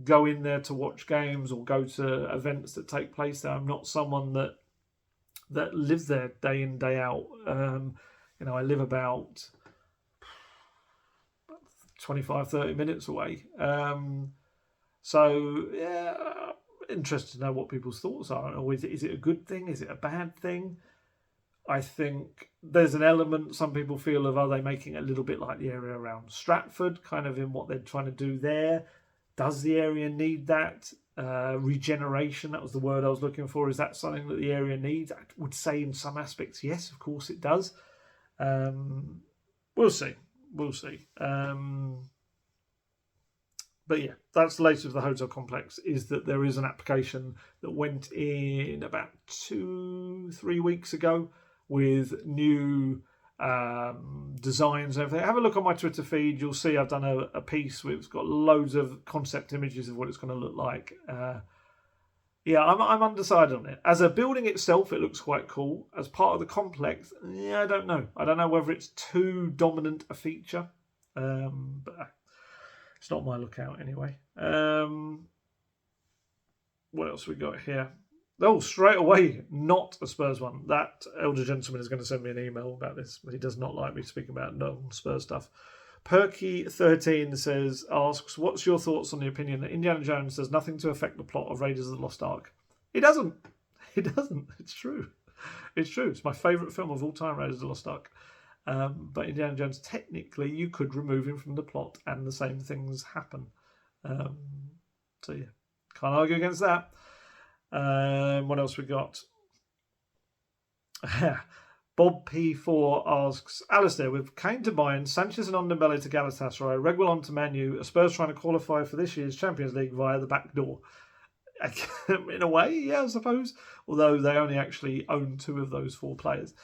Speaker 1: go in there to watch games or go to events that take place there. I'm not someone that lives there day in, day out. I live about 25, 30 minutes away. So, yeah, interested to know what people's thoughts are. Or is it a good thing? Is it a bad thing? I think there's an element, some people feel, of, are they making it a little bit like the area around Stratford, kind of in what they're trying to do there? Does the area need that? Regeneration, that was the word I was looking for. Is that something that the area needs? I would say in some aspects, yes, of course it does. We'll see. But yeah, that's the latest of the hotel complex, is that there is an application that went in about 2-3 weeks ago with new designs and everything. Have a look on my Twitter feed. You'll see I've done a piece which got loads of concept images of what it's going to look like. I'm undecided on it. As a building itself, it looks quite cool. As part of the complex, I don't know. I don't know whether it's too dominant a feature. But it's not my lookout anyway. What else we got here? Oh, straight away, not a Spurs one. That elder gentleman is going to send me an email about this. He does not like me speaking about non-Spurs stuff. Perky13 asks, what's your thoughts on the opinion that Indiana Jones does nothing to affect the plot of Raiders of the Lost Ark? He doesn't. It's true. It's my favourite film of all time, Raiders of the Lost Ark. But Indiana Jones, technically, you could remove him from the plot and the same things happen. So yeah, can't argue against that. What else we got? Bob P4 asks, Alistair, with Kane to Bayern, Sanchez and Ndombele to Galatasaray, Reguilon to Man U, are Spurs trying to qualify for this year's Champions League via the back door? In a way, yeah, I suppose. Although they only actually own 2 of those 4 players.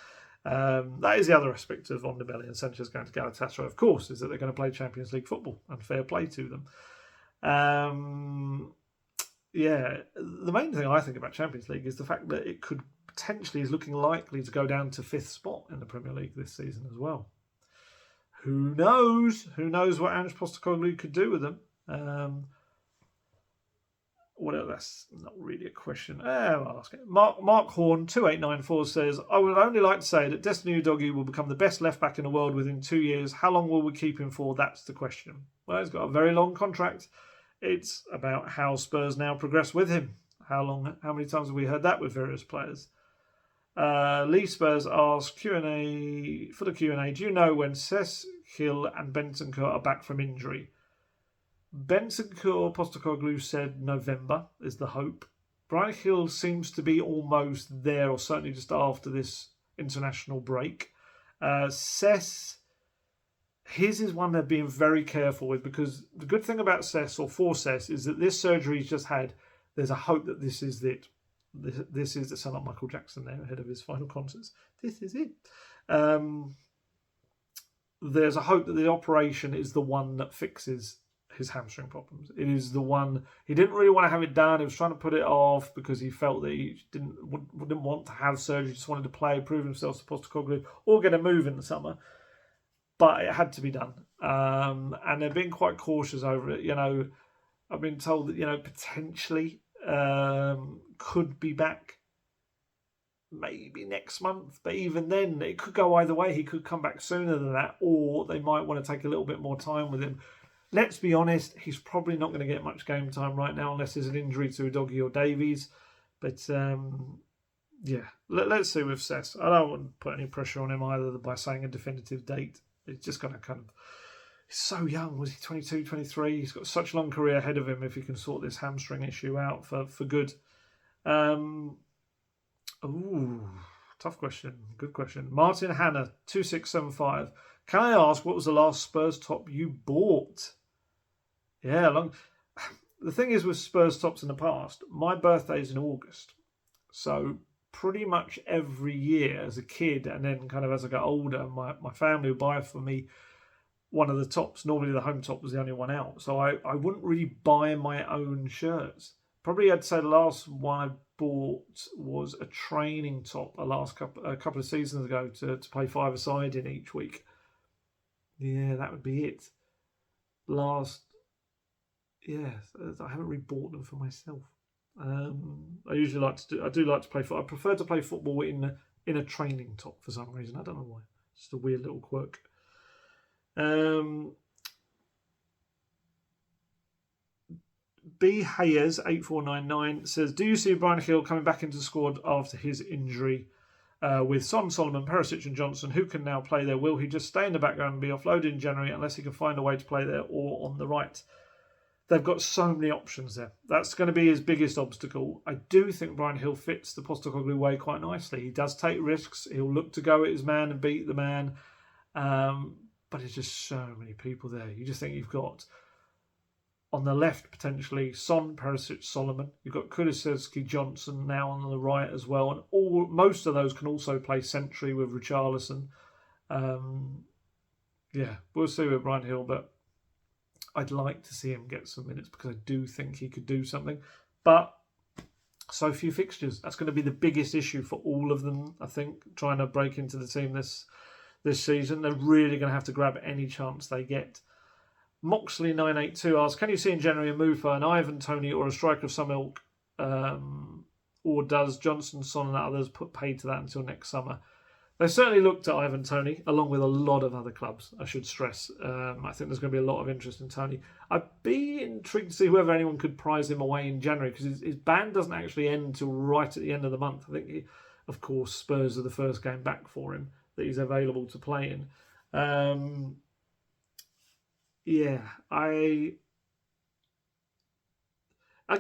Speaker 1: That is the other aspect of Ndombele and Sanchez going to Galatasaray, of course, is that they're going to play Champions League football, and fair play to them. The main thing I think about Champions League is the fact that it could potentially is looking likely to go down to 5th spot in the Premier League this season as well. Who knows? Who knows what Ange Postecoglou could do with them? What else? That's not really a question. I'll ask it. Mark Horn 2894 says, I would only like to say that Destiny Udogie will become the best left back in the world within 2 years. How long will we keep him for? That's the question. Well, he's got a very long contract. It's about how Spurs now progress with him. How many times have we heard that with various players? Lee Spurs asks, Q&A, for the Q&A, do you know when Cesc, Hill and Bentancur are back from injury? Bentancur, Postecoglou said November is the hope. Brian Hill seems to be almost there, or certainly just after this international break. Cesc, his is one they're being very careful with, because the good thing about Cesc, or for Cesc, is that this surgery he's just had, there's a hope that this is it. This is the sound like Michael Jackson there ahead of his final concerts. This is it. There's a hope that the operation is the one that fixes his hamstring problems. It is the one he didn't really want to have it done. He was trying to put it off because he felt that he didn't want to have surgery. Just wanted to play, prove himself to Postecoglou, or get a move in the summer. But it had to be done, and they're being quite cautious over it. I've been told that potentially could be back maybe next month, but even then it could go either way. He could come back sooner than that, or they might want to take a little bit more time with him. Let's be honest, he's probably not going to get much game time right now unless there's an injury to Udogie or Davies. But yeah, let's see with Cess. I don't want to put any pressure on him either by saying a definitive date. It's just going to kind of... He's so young. Was he 22, 23? He's got such a long career ahead of him if he can sort this hamstring issue out for good. Tough question. Good question. Martin Hanna, 2675. Can I ask, what was the last Spurs top you bought? Yeah, the thing is with Spurs tops in the past, my birthday's in August. So pretty much every year as a kid, and then kind of as I got older, my family would buy for me one of the tops. Normally the home top was the only one out. So I wouldn't really buy my own shirts. Probably I'd say the last one I bought was a training top a couple of seasons ago to play five-a-side in each week. Yeah, that would be it. I haven't really bought them for myself. I do like to play football. I prefer to play football in a training top for some reason. I don't know why. It's just a weird little quirk. B Hayes 8499 says, do you see Bryan Gil coming back into the squad after his injury? With Son, Solomon, Perisic and Johnson, who can now play there? Will he just stay in the background and be offloaded in January unless he can find a way to play there or on the right? They've got so many options there. That's going to be his biggest obstacle. I do think Bryan Gil fits the Postecoglou way quite nicely. He does take risks. He'll look to go at his man and beat the man. But there's just so many people there. You just think you've got, on the left, potentially, Son, Perisic, Solomon. You've got Kulusevski, Johnson now on the right as well. And most of those can also play century with Richarlison. We'll see with Bryan Gil, but I'd like to see him get some minutes because I do think he could do something. But so few fixtures. That's going to be the biggest issue for all of them, I think, trying to break into the team this season. They're really going to have to grab any chance they get. Moxley982 asks, can you see in January a move for an Ivan Toney or a striker of some ilk? Or does Johnson, Son and others put paid to that until next summer? They certainly looked at Ivan Toney, along with a lot of other clubs, I should stress. I think there's going to be a lot of interest in Toney. I'd be intrigued to see whether anyone could prize him away in January, because his ban doesn't actually end until right at the end of the month. I think, of course, Spurs are the first game back for him that he's available to play in. I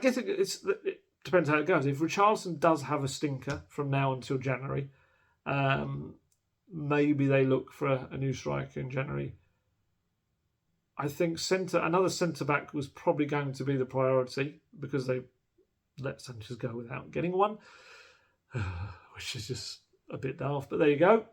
Speaker 1: guess it depends how it goes. If Richarlison does have a stinker from now until January, maybe they look for a new striker in January. I think another centre-back was probably going to be the priority because they let Sanchez go without getting one, which is just a bit daft, but there you go.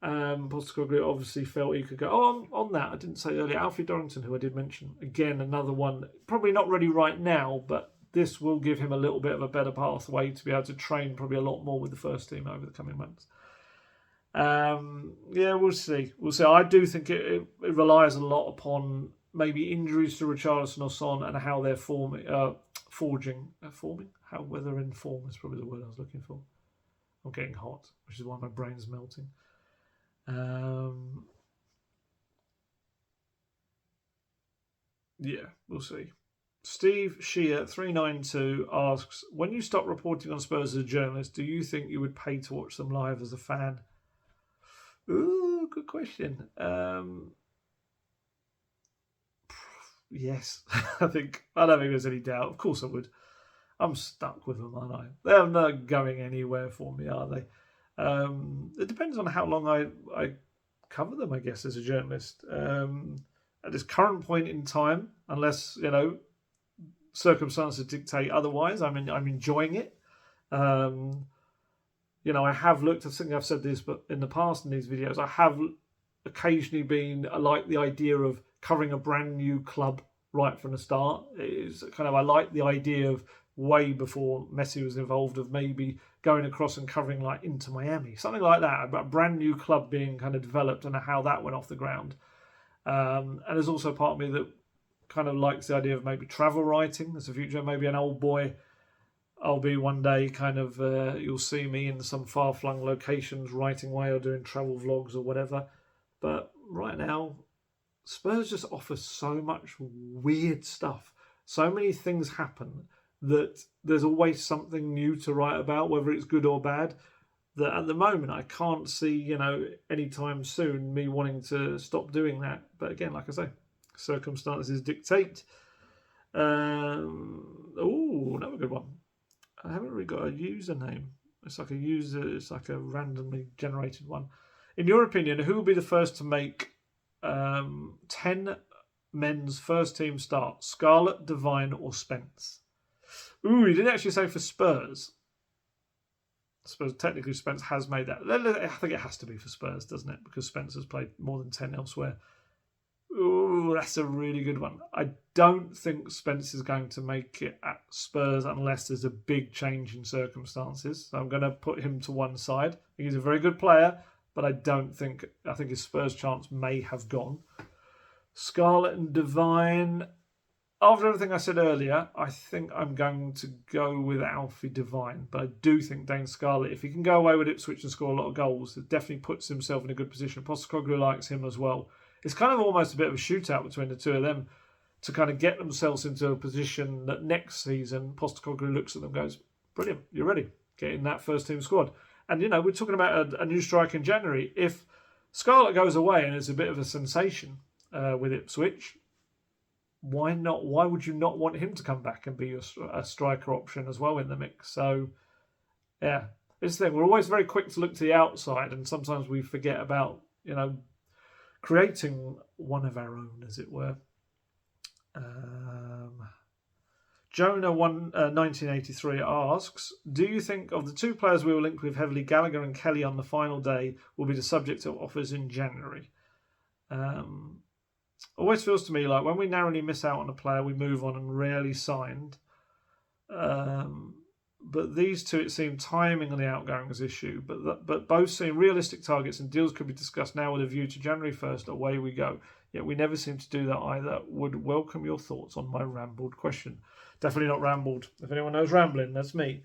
Speaker 1: Postecoglou obviously felt he could go. On that, I didn't say earlier, Alfie Dorrington, who I did mention, again, another one, probably not ready right now, but this will give him a little bit of a better pathway to be able to train probably a lot more with the first team over the coming months. We'll see. I do think it relies a lot upon maybe injuries to Richarlison or Son and how they're forming. How they're in form is probably the word I was looking for. I'm getting hot, which is why my brain's melting. We'll see. Steve Shear 392 asks, when you stop reporting on Spurs as a journalist, do you think you would pay to watch them live as a fan? Ooh, good question. Yes, I don't think there's any doubt. Of course I would. I'm stuck with them, aren't I? They're not going anywhere for me, are they? It depends on how long I cover them, I guess, as a journalist. At this current point in time, unless, circumstances dictate otherwise, I'm enjoying it. I have looked, I think I've said this, but in the past in these videos, I have occasionally been, I like the idea of covering a brand new club right from the start. I like the idea of way before Messi was involved of maybe going across and covering like Inter Miami, something like that, about a brand new club being kind of developed and how that went off the ground. And there's also part of me that kind of likes the idea of maybe travel writing as a future, maybe an old boy I'll be one day kind of, you'll see me in some far-flung locations writing away or doing travel vlogs or whatever. But right now, Spurs just offer so much weird stuff. So many things happen that there's always something new to write about, whether it's good or bad. That at the moment I can't see, anytime soon me wanting to stop doing that. But again, like I say, circumstances dictate. Another good one. I haven't really got a username. It's like a user. It's like a randomly generated one. In your opinion, who will be the first to make 10 men's first team start? Scarlett, Devine, or Spence? Ooh, he didn't actually say for Spurs. I suppose technically Spence has made that. I think it has to be for Spurs, doesn't it? Because Spence has played more than 10 elsewhere. Ooh, that's a really good one. I don't think Spence is going to make it at Spurs unless there's a big change in circumstances. So I'm going to put him to one side. He's a very good player, but I think his Spurs chance may have gone. Scarlett and Devine. After everything I said earlier, I think I'm going to go with Alfie Devine. But I do think Dane Scarlett, if he can go away with Ipswich and score a lot of goals, it definitely puts himself in a good position. Postecoglou likes him as well. It's kind of almost a bit of a shootout between the two of them to kind of get themselves into a position that next season Postecoglou looks at them and goes, brilliant, you're ready. Get in that first team squad. And, we're talking about a new striker in January. If Scarlett goes away and it's a bit of a sensation with Ipswich, why not? Why would you not want him to come back and be a striker option as well in the mix? So, yeah, it's the thing. We're always very quick to look to the outside, and sometimes we forget about, creating one of our own, as it were. Jonah 1983 asks, do you think of the two players we were linked with heavily, Gallagher and Kelly, on the final day will be the subject of offers in January? Always feels to me like when we narrowly miss out on a player, we move on and rarely signed. But these two, it seemed timing on the outgoing was issue. But both seem realistic targets and deals could be discussed now with a view to January 1st. Away we go. Yet we never seem to do that either. Would welcome your thoughts on my rambled question. Definitely not rambled. If anyone knows rambling, that's me.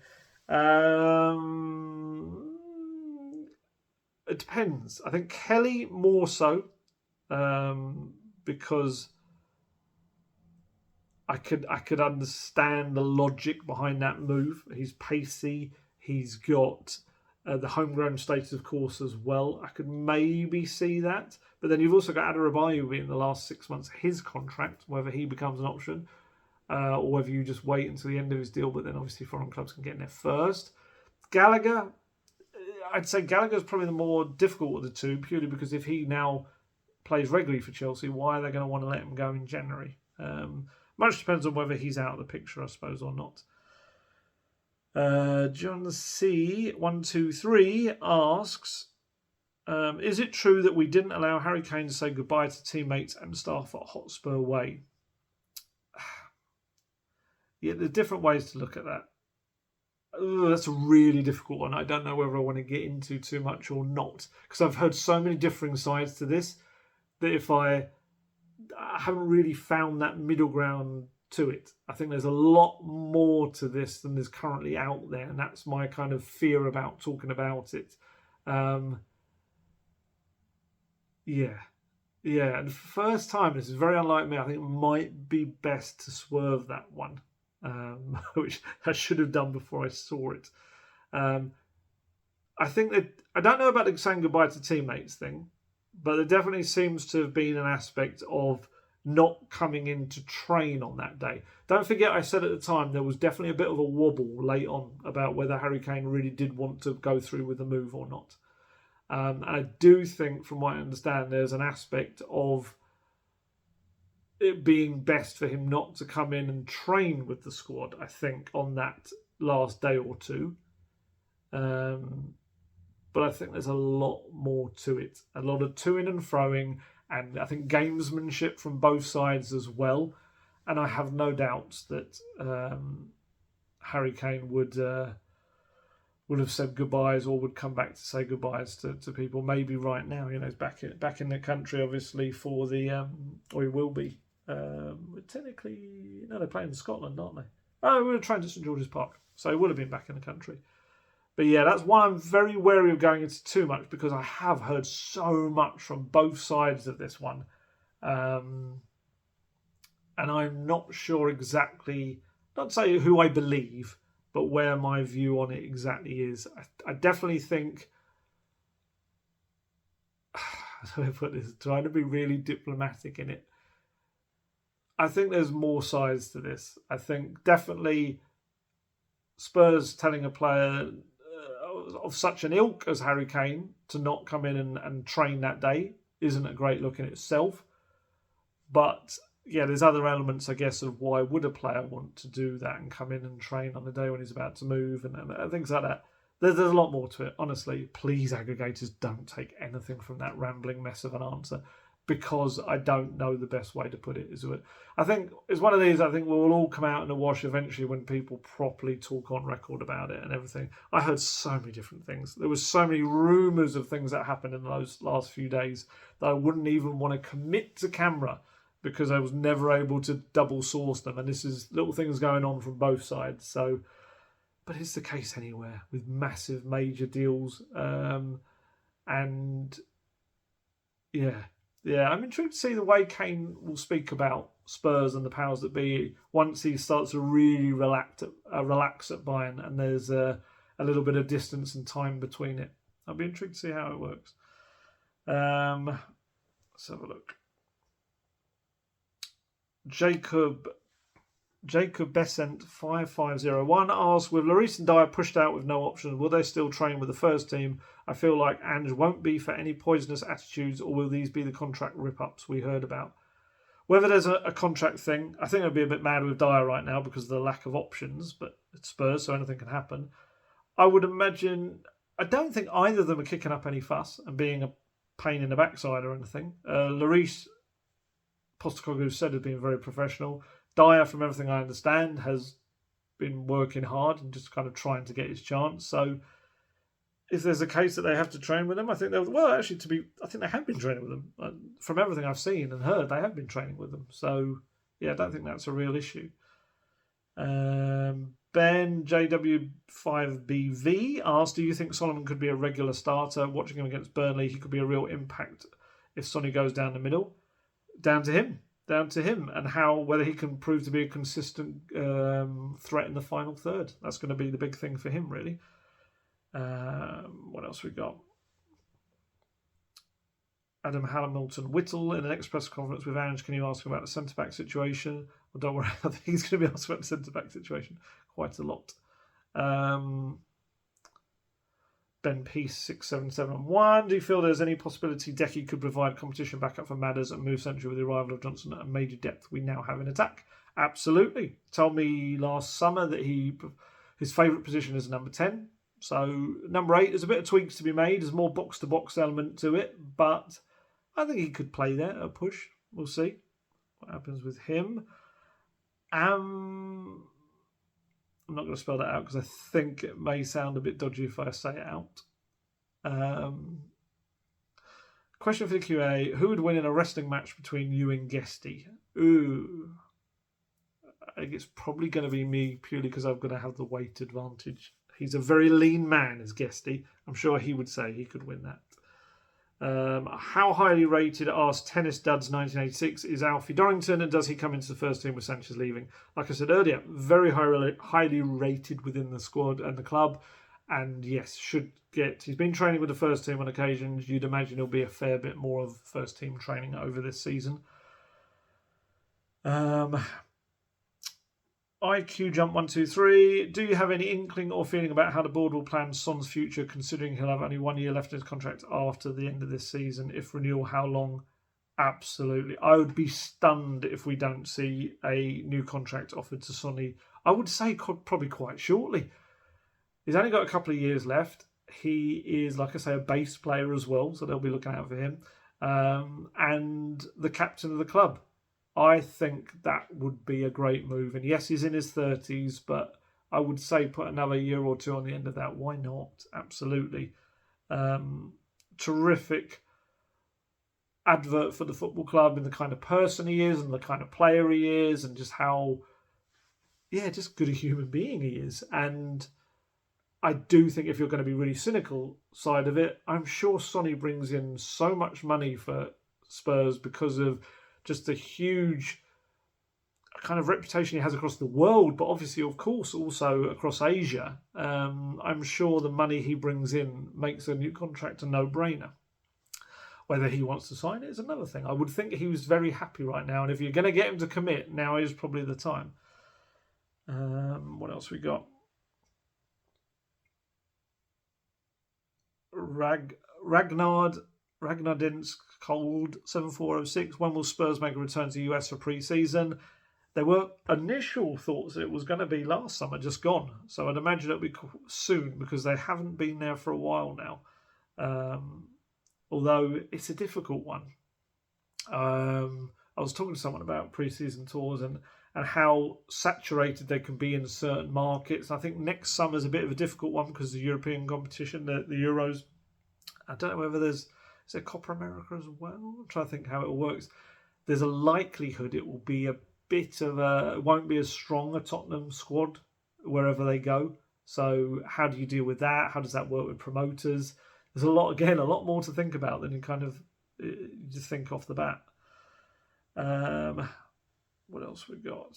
Speaker 1: It depends. I think Kelly more so. Because I could understand the logic behind that move. He's pacey. He's got the homegrown status, of course, as well. I could maybe see that. But then you've also got Adarabayu in the last 6 months, his contract, whether he becomes an option or whether you just wait until the end of his deal. But then obviously foreign clubs can get in there first. Gallagher, I'd say Gallagher's probably the more difficult of the two, purely because if he now plays regularly for Chelsea, why are they going to want to let him go in January? Much depends on whether he's out of the picture, I suppose, or not. John C. 123 asks, is it true that we didn't allow Harry Kane to say goodbye to teammates and staff at Hotspur Way? Yeah, there are different ways to look at that. That's a really difficult one. I don't know whether I want to get into too much or not, because I've heard so many differing sides to this that if I haven't really found that middle ground to it. I think there's a lot more to this than there's currently out there, and that's my kind of fear about talking about it. Yeah. And the first time, this is very unlike me, I think it might be best to swerve that one, which I should have done before I saw it. I think that, I don't know about the saying goodbye to teammates thing, but there definitely seems to have been an aspect of not coming in to train on that day. Don't forget, I said at the time there was definitely a bit of a wobble late on about whether Harry Kane really did want to go through with the move or not. And I do think, from what I understand, there's an aspect of it being best for him not to come in and train with the squad, I think, on that last day or two. But I think there's a lot more to it. A lot of to-ing and fro-ing, and I think gamesmanship from both sides as well. And I have no doubts that Harry Kane would have said goodbyes or would come back to say goodbyes to people. Maybe right now, he's back in the country, obviously, for the or he will be. Technically, no, they're playing in Scotland, aren't they? Oh, we would have trained at St George's Park, so he would have been back in the country. But yeah, that's why I'm very wary of going into too much, because I have heard so much from both sides of this one. And I'm not sure exactly, not to say who I believe, but where my view on it exactly is. I definitely think, how do I put this, trying to be really diplomatic in it, I think there's more sides to this. I think definitely Spurs telling a player of such an ilk as Harry Kane to not come in and train that day isn't a great look in itself. But yeah, there's other elements, I guess, of why would a player want to do that and come in and train on the day when he's about to move and things like that. There's a lot more to it. Honestly, please, aggregators, don't take anything from that rambling mess of an answer, because I don't know the best way to put it. I think it's one of these, I think we'll all come out in the wash eventually when people properly talk on record about it and everything. I heard so many different things. There was so many rumours of things that happened in those last few days that I wouldn't even want to commit to camera, because I was never able to double source them. And this is little things going on from both sides. So, but it's the case anywhere with massive major deals. And yeah, I'm intrigued to see the way Kane will speak about Spurs and the powers that be once he starts to really relax at Bayern and there's a little bit of distance and time between it. I'll be intrigued to see how it works. Let's have a look. Jacob Besant 5501 asks, with Lloris and Dier pushed out with no options, will they still train with the first team? I feel like Ange won't be for any poisonous attitudes, or will these be the contract rip-ups we heard about? Whether there's a contract thing, I think I'd be a bit mad with Dier right now because of the lack of options, but it's Spurs, so anything can happen. I would imagine, I don't think either of them are kicking up any fuss and being a pain in the backside or anything. Lloris, Postecoglou said, has been very professional. Dier, from everything I understand, has been working hard and just kind of trying to get his chance. So if there's a case that they have to train with them, I think they'll, I think they have been training with them. From everything I've seen and heard, they have been training with them. So yeah, I don't think that's a real issue. Ben JW5BV asked, do you think Solomon could be a regular starter? Watching him against Burnley, he could be a real impact if Sonny goes down the middle. Down to him, and whether he can prove to be a consistent threat in the final third. That's going to be the big thing for him, really. What else we got? Adam Hamilton Whittle in the next press conference with Ange. Can you ask him about the centre back situation? Well, don't worry, I think he's going to be asked about the centre back situation quite a lot. Ben Peace 6771. Do you feel there's any possibility Decky could provide competition backup for Madders and move century with the arrival of Johnson at a major depth we now have in attack? Absolutely. Told me last summer that his favourite position is number 10. So number 8, there's a bit of tweaks to be made. There's more box-to-box element to it, but I think he could play there at a push. We'll see what happens with him. I'm not going to spell that out because I think it may sound a bit dodgy if I say it out. Question for the QA. Who would win in a wrestling match between you and Guesty? Ooh. I think it's probably going to be me purely because I'm going to have the weight advantage. He's a very lean man, is Guesty. I'm sure he would say he could win that. How highly rated, asked Tennis Duds 1986, is Alfie Dorrington, and does he come into the first team with Sanchez leaving? Like I said earlier, very highly rated within the squad and the club, and yes, he's been training with the first team on occasions. You'd imagine there'll be a fair bit more of first team training over this season. IQ Jump 123. Do you have any inkling or feeling about how the board will plan Son's future, considering he'll have only 1 year left in his contract after the end of this season? If renewal, how long? Absolutely. I would be stunned if we don't see a new contract offered to Sonny. I would say probably quite shortly. He's only got a couple of years left. He is, like I say, a base player as well, so they'll be looking out for him. And the captain of the club. I think that would be a great move. And yes, he's in his 30s, but I would say put another year or two on the end of that. Why not? Absolutely. Terrific advert for the football club and the kind of person he is and the kind of player he is and just how yeah, just good a human being he is. And I do think if you're going to be really cynical side of it, I'm sure Sonny brings in so much money for Spurs because of just the huge kind of reputation he has across the world, but obviously, of course, also across Asia. I'm sure the money he brings in makes a new contract a no-brainer. Whether he wants to sign it is another thing. I would think he was very happy right now, and if you're going to get him to commit, now is probably the time. What else we got? Ragnardinsk Cold 7406. When will Spurs make a return to the US for pre-season? There were initial thoughts that it was going to be last summer, just gone. So I'd imagine it'll be soon because they haven't been there for a while now. Although it's a difficult one. I was talking to someone about pre-season tours and how saturated they can be in certain markets. I think next summer's a bit of a difficult one because the European competition, the Euros. I don't know whether is there Copa America as well? I'm trying to think how it all works. There's a likelihood it will be it won't be as strong a Tottenham squad wherever they go. So how do you deal with that? How does that work with promoters? There's a lot more to think about than you just think off the bat. What else we got?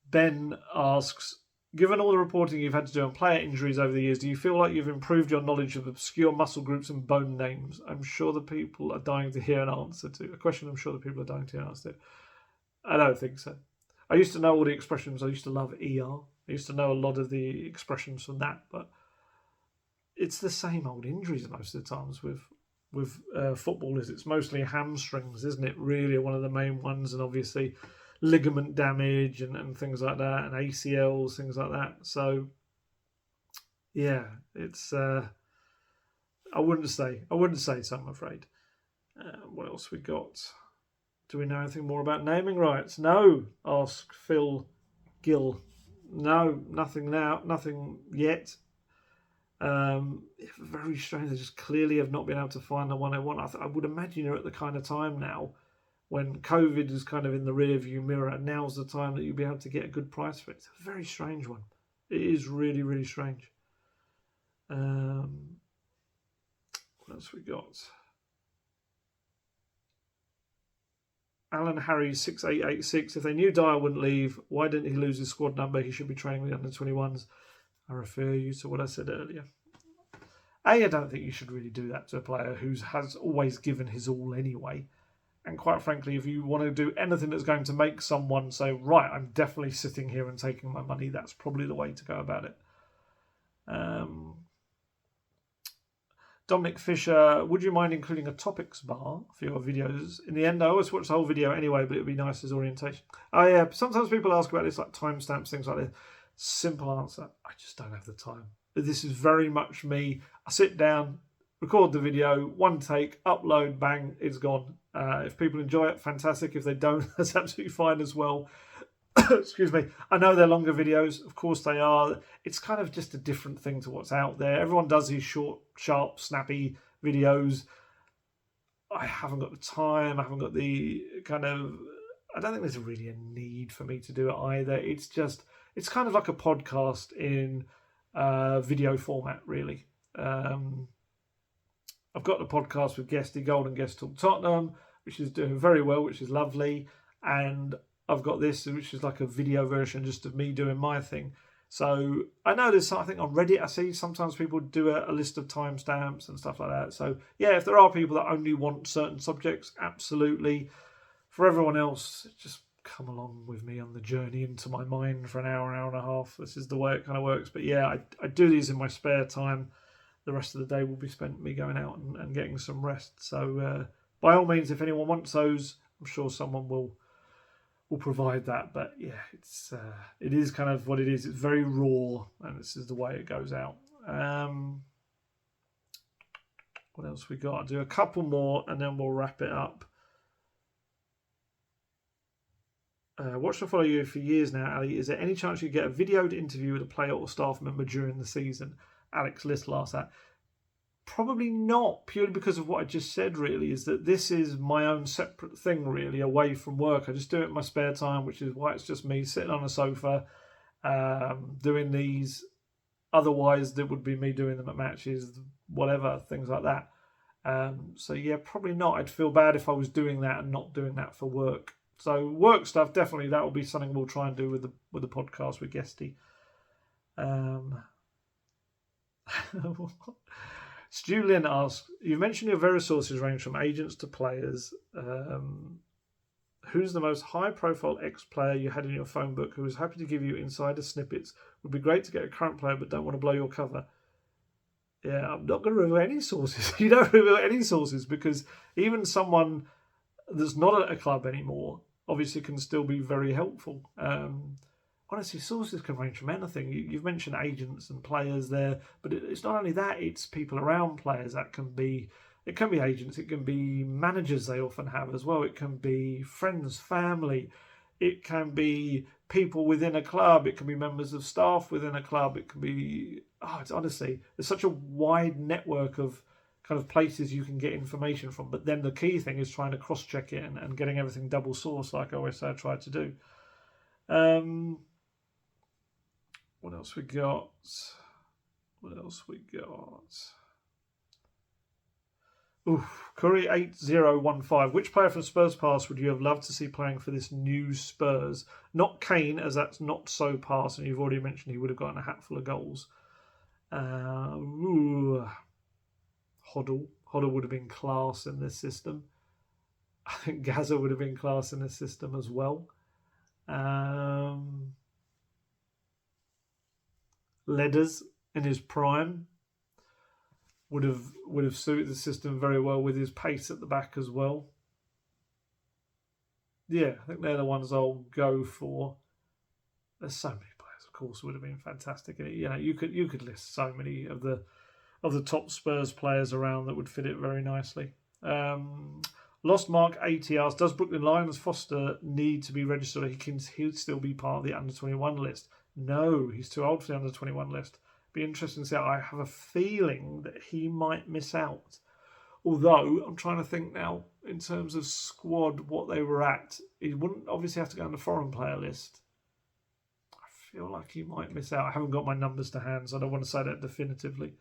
Speaker 1: Ben asks, given all the reporting you've had to do on player injuries over the years, do you feel like you've improved your knowledge of obscure muscle groups and bone names? I'm sure the people are dying to hear an answer to. A question I'm sure the people are dying to hear an answer to. I don't think so. I used to know all the expressions. I used to love ER. I used to know a lot of the expressions from that, but it's the same old injuries most of the times with footballers. It's mostly hamstrings, isn't it? Really, one of the main ones, and obviously ligament damage and things like that, and ACLs, things like that. So, yeah, it's. I wouldn't say so. I'm afraid. What else we got? Do we know anything more about naming rights? No. Ask Phil Gill. No, nothing now. Nothing yet. Very strange. They just clearly have not been able to find the one I want. I would imagine you're at the kind of time now when COVID is kind of in the rear view mirror, and now's the time that you'll be able to get a good price for it. It's a very strange one. It is really, really strange. What else we got? Alan Harry 6886. If they knew Dier wouldn't leave, why didn't he lose his squad number? He should be training with the under-21s. I refer you to what I said earlier. I don't think you should really do that to a player who has always given his all anyway. And quite frankly, if you want to do anything that's going to make someone say, right, I'm definitely sitting here and taking my money, that's probably the way to go about it. Dominic Fisher, would you mind including a topics bar for your videos? In the end, I always watch the whole video anyway, but it would be nice as orientation. Oh yeah, sometimes people ask about this, like timestamps, things like this. Simple answer, I just don't have the time. This is very much me. I sit down, record the video, one take, upload, bang, it's gone. If people enjoy it, fantastic. If they don't, that's absolutely fine as well. Excuse me. I know they're longer videos. Of course they are. It's kind of just a different thing to what's out there. Everyone does these short, sharp, snappy videos. I haven't got the time. I haven't got the kind of... I don't think there's really a need for me to do it either. It's kind of like a podcast in video format, really. I've got the podcast with Guesty, Golden Guest Talk Tottenham, which is doing very well, which is lovely. And I've got this, which is like a video version just of me doing my thing. So I know there's something on Reddit. I see sometimes people do a list of timestamps and stuff like that. So yeah, if there are people that only want certain subjects, absolutely. For everyone else, just come along with me on the journey into my mind for an hour and a half. This is the way it kind of works. But yeah, I do these in my spare time. The rest of the day will be spent me going out and getting some rest. So by all means, if anyone wants those, I'm sure someone will provide that. But yeah, it is kind of what it is. It's very raw, and this is the way it goes out. What else we got? I'll do a couple more, and then we'll wrap it up. Watched and follow you for years now, Ali. Is there any chance you get a videoed interview with a player or staff member during the season? Alex List last that. Probably not, purely because of what I just said, really, is that this is my own separate thing, really, away from work. I just do it in my spare time, which is why it's just me sitting on a sofa doing these. Otherwise, there would be me doing them at matches, whatever, things like that. So, yeah, probably not. I'd feel bad if I was doing that and not doing that for work. So, work stuff, definitely, that will be something we'll try and do with the podcast with Guesty. Stu Lynn asks, you mentioned your various sources range from agents to players. Who's the most high-profile ex-player you had in your phone book who was happy to give you insider snippets? Would be great to get a current player, but don't want to blow your cover. Yeah, I'm not going to reveal any sources. You don't reveal any sources because even someone that's not at a club anymore obviously can still be very helpful. Honestly, sources can range from anything. You've mentioned agents and players there, but it's not only that, it's people around players. It can be agents, it can be managers they often have as well. It can be friends, family. It can be people within a club. It can be members of staff within a club. It can be, it's honestly, there's such a wide network of kind of places you can get information from. But then the key thing is trying to cross-check it and getting everything double sourced, like I always say I try to do. What else we got? Curry8015. Which player from Spurs past would you have loved to see playing for this new Spurs? Not Kane, as that's not so past, and you've already mentioned he would have gotten a hatful of goals. Hoddle. Hoddle would have been class in this system. I think Gaza would have been class in this system as well. Ledders in his prime would have suited the system very well with his pace at the back as well. Yeah, I think they're the ones I'll go for. There's so many players, of course, would have been fantastic. You know, you could list so many of the top Spurs players around that would fit it very nicely. Lost Mark 80 asks, does Brooklyn Lions Foster need to be registered? He'd still be part of the under-21 list. No, he's too old for the under-21 list. Be interesting to see. I have a feeling that he might miss out. Although, I'm trying to think now, in terms of squad, what they were at. He wouldn't obviously have to go on the foreign player list. I feel like he might miss out. I haven't got my numbers to hand, so I don't want to say that definitively.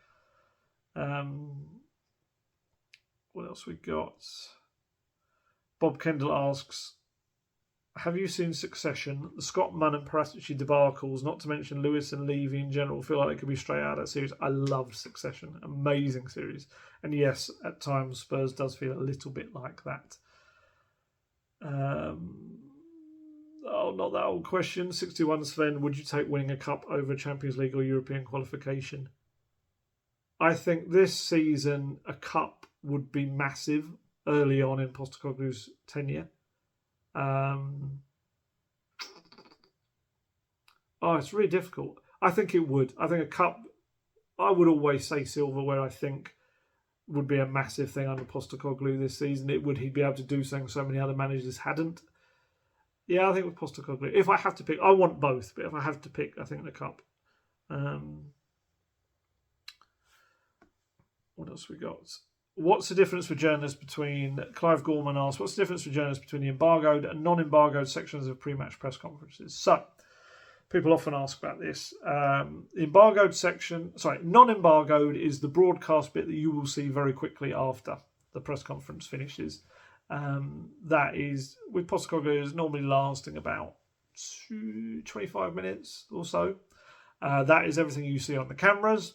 Speaker 1: What else we got? Bob Kendall asks, have you seen Succession? The Scott Munn and Paratici debacles, not to mention Lewis and Levy in general, feel like they could be straight out of that series. I loved Succession. Amazing series. And yes, at times Spurs does feel a little bit like that. Not that old question. 61 Sven, would you take winning a cup over Champions League or European qualification? I think this season a cup would be massive early on in Postecoglou's tenure. It's really difficult. I think it would. I think a cup, I would always say silverware, I think, would be a massive thing under Postecoglou this season. He'd be able to do something so many other managers hadn't. Yeah, I think with Postecoglou. If I have to pick, I want both, but if I have to pick, I think the cup. What else we got? What's the difference for journalists between, Clive Gorman asks, what's the difference for journalists between the embargoed and non-embargoed sections of pre-match press conferences? So, people often ask about this. Non-embargoed is the broadcast bit that you will see very quickly after the press conference finishes. That is, with Postecoglou, is normally lasting about 25 minutes or so. That is everything you see on the cameras.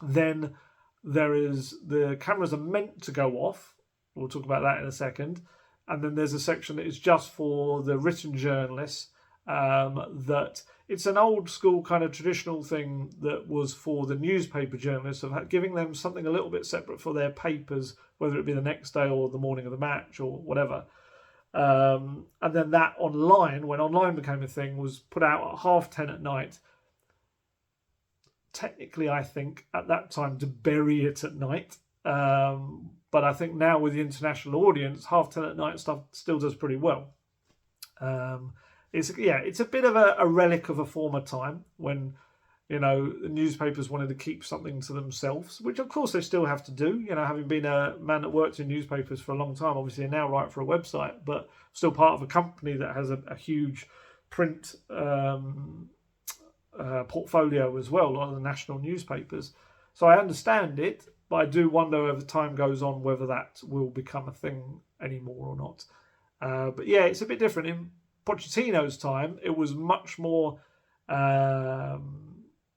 Speaker 1: Then the cameras are meant to go off. We'll talk about that in a second. And then there's a section that is just for the written journalists. That it's an old school kind of traditional thing that was for the newspaper journalists of giving them something a little bit separate for their papers, whether it be the next day or the morning of the match or whatever. And then that online, when online became a thing, was put out at 10:30 at night. Technically, I think at that time to bury it at night. But I think now with the international audience, 10:30 at night stuff still does pretty well. It's a bit of a relic of a former time when the newspapers wanted to keep something to themselves, which of course they still have to do. Having been a man that worked in newspapers for a long time, obviously now write for a website, but still part of a company that has a huge print portfolio as well, a lot of the national newspapers. So I understand it, but I do wonder as time goes on whether that will become a thing anymore or not. But yeah, it's a bit different. In Pochettino's time, it was much more...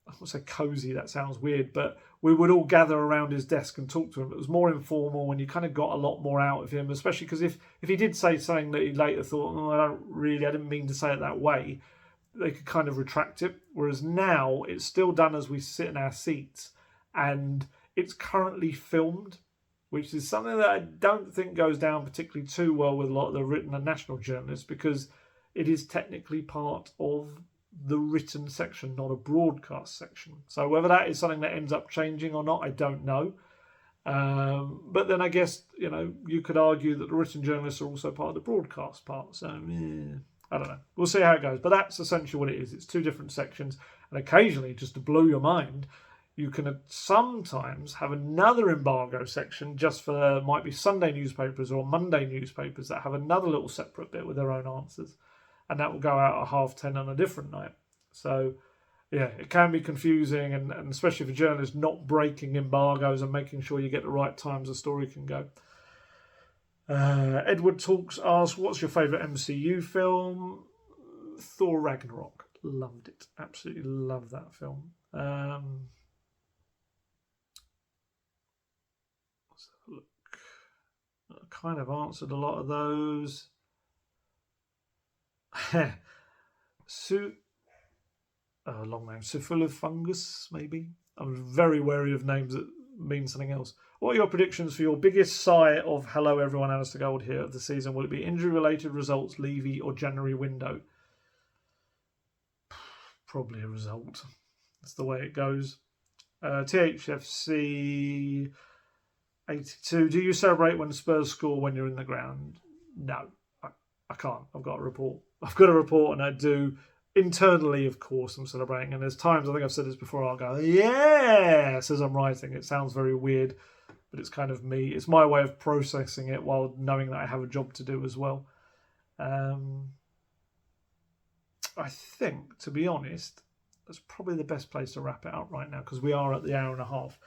Speaker 1: I won't say cozy, that sounds weird, but we would all gather around his desk and talk to him. It was more informal and you kind of got a lot more out of him, especially because if he did say something that he later thought, I didn't mean to say it that way, they could kind of retract it. Whereas now it's still done as we sit in our seats and it's currently filmed, which is something that I don't think goes down particularly too well with a lot of the written and national journalists because it is technically part of the written section, not a broadcast section. So whether that is something that ends up changing or not, I don't know. But then I guess, you could argue that the written journalists are also part of the broadcast part. So, I don't know. We'll see how it goes. But that's essentially what it is. It's two different sections. And occasionally, just to blow your mind, you can sometimes have another embargo section just for, might be Sunday newspapers or Monday newspapers that have another little separate bit with their own answers. And that will go out at 10:30 on a different night. So, yeah, it can be confusing, and especially for journalists not breaking embargoes and making sure you get the right times a story can go. Edward Talks asks, what's your favourite MCU film? Thor Ragnarok. Loved it. Absolutely loved that film. Let's have a look. I kind of answered a lot of those. Long name. Syphilofungus, maybe. I'm very wary of names that mean something else. What are your predictions for your biggest sigh of hello everyone, Alistair Gold here of the season? Will it be injury-related results, Levy, or January window? Probably a result. That's the way it goes. THFC 82. Do you celebrate when Spurs score when you're in the ground? No, I can't. I've got a report, and I do. Internally, of course, I'm celebrating. And there's times, I think I've said this before, I'll go, yes, as I'm writing. It sounds very weird, but it's kind of me. It's my way of processing it while knowing that I have a job to do as well. I think, to be honest, that's probably the best place to wrap it up right now because we are at the hour and a half.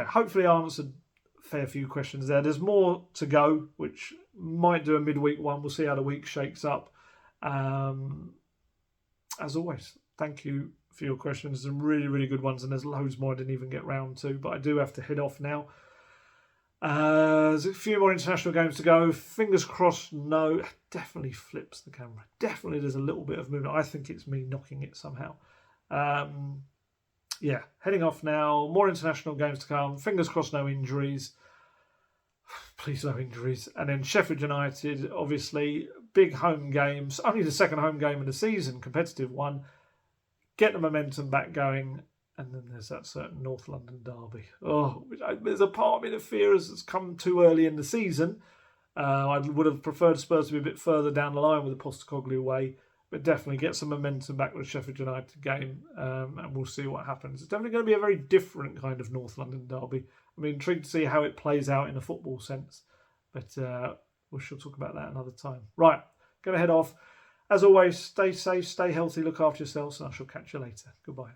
Speaker 1: Hopefully I answered a fair few questions there. There's more to go, which might do a midweek one. We'll see how the week shakes up. As always, thank you for your questions. Some really, really good ones, and there's loads more I didn't even get round to, but I do have to head off now. There's a few more international games to go. Fingers crossed, no. Definitely flips the camera. Definitely there's a little bit of movement. I think it's me knocking it somehow. Heading off now. More international games to come. Fingers crossed, no injuries. Please, no injuries. And then Sheffield United, obviously, big home games. Only the second home game of the season, competitive one. Get the momentum back going. And then there's that certain North London derby. There's a part of me that fears it's come too early in the season. I would have preferred Spurs to be a bit further down the line with the Postecoglou way. But definitely get some momentum back with the Sheffield United game. And we'll see what happens. It's definitely going to be a very different kind of North London derby. I'm intrigued to see how it plays out in a football sense. But we shall talk about that another time. Right, going to head off. As always, stay safe, stay healthy, look after yourselves, and I shall catch you later. Goodbye.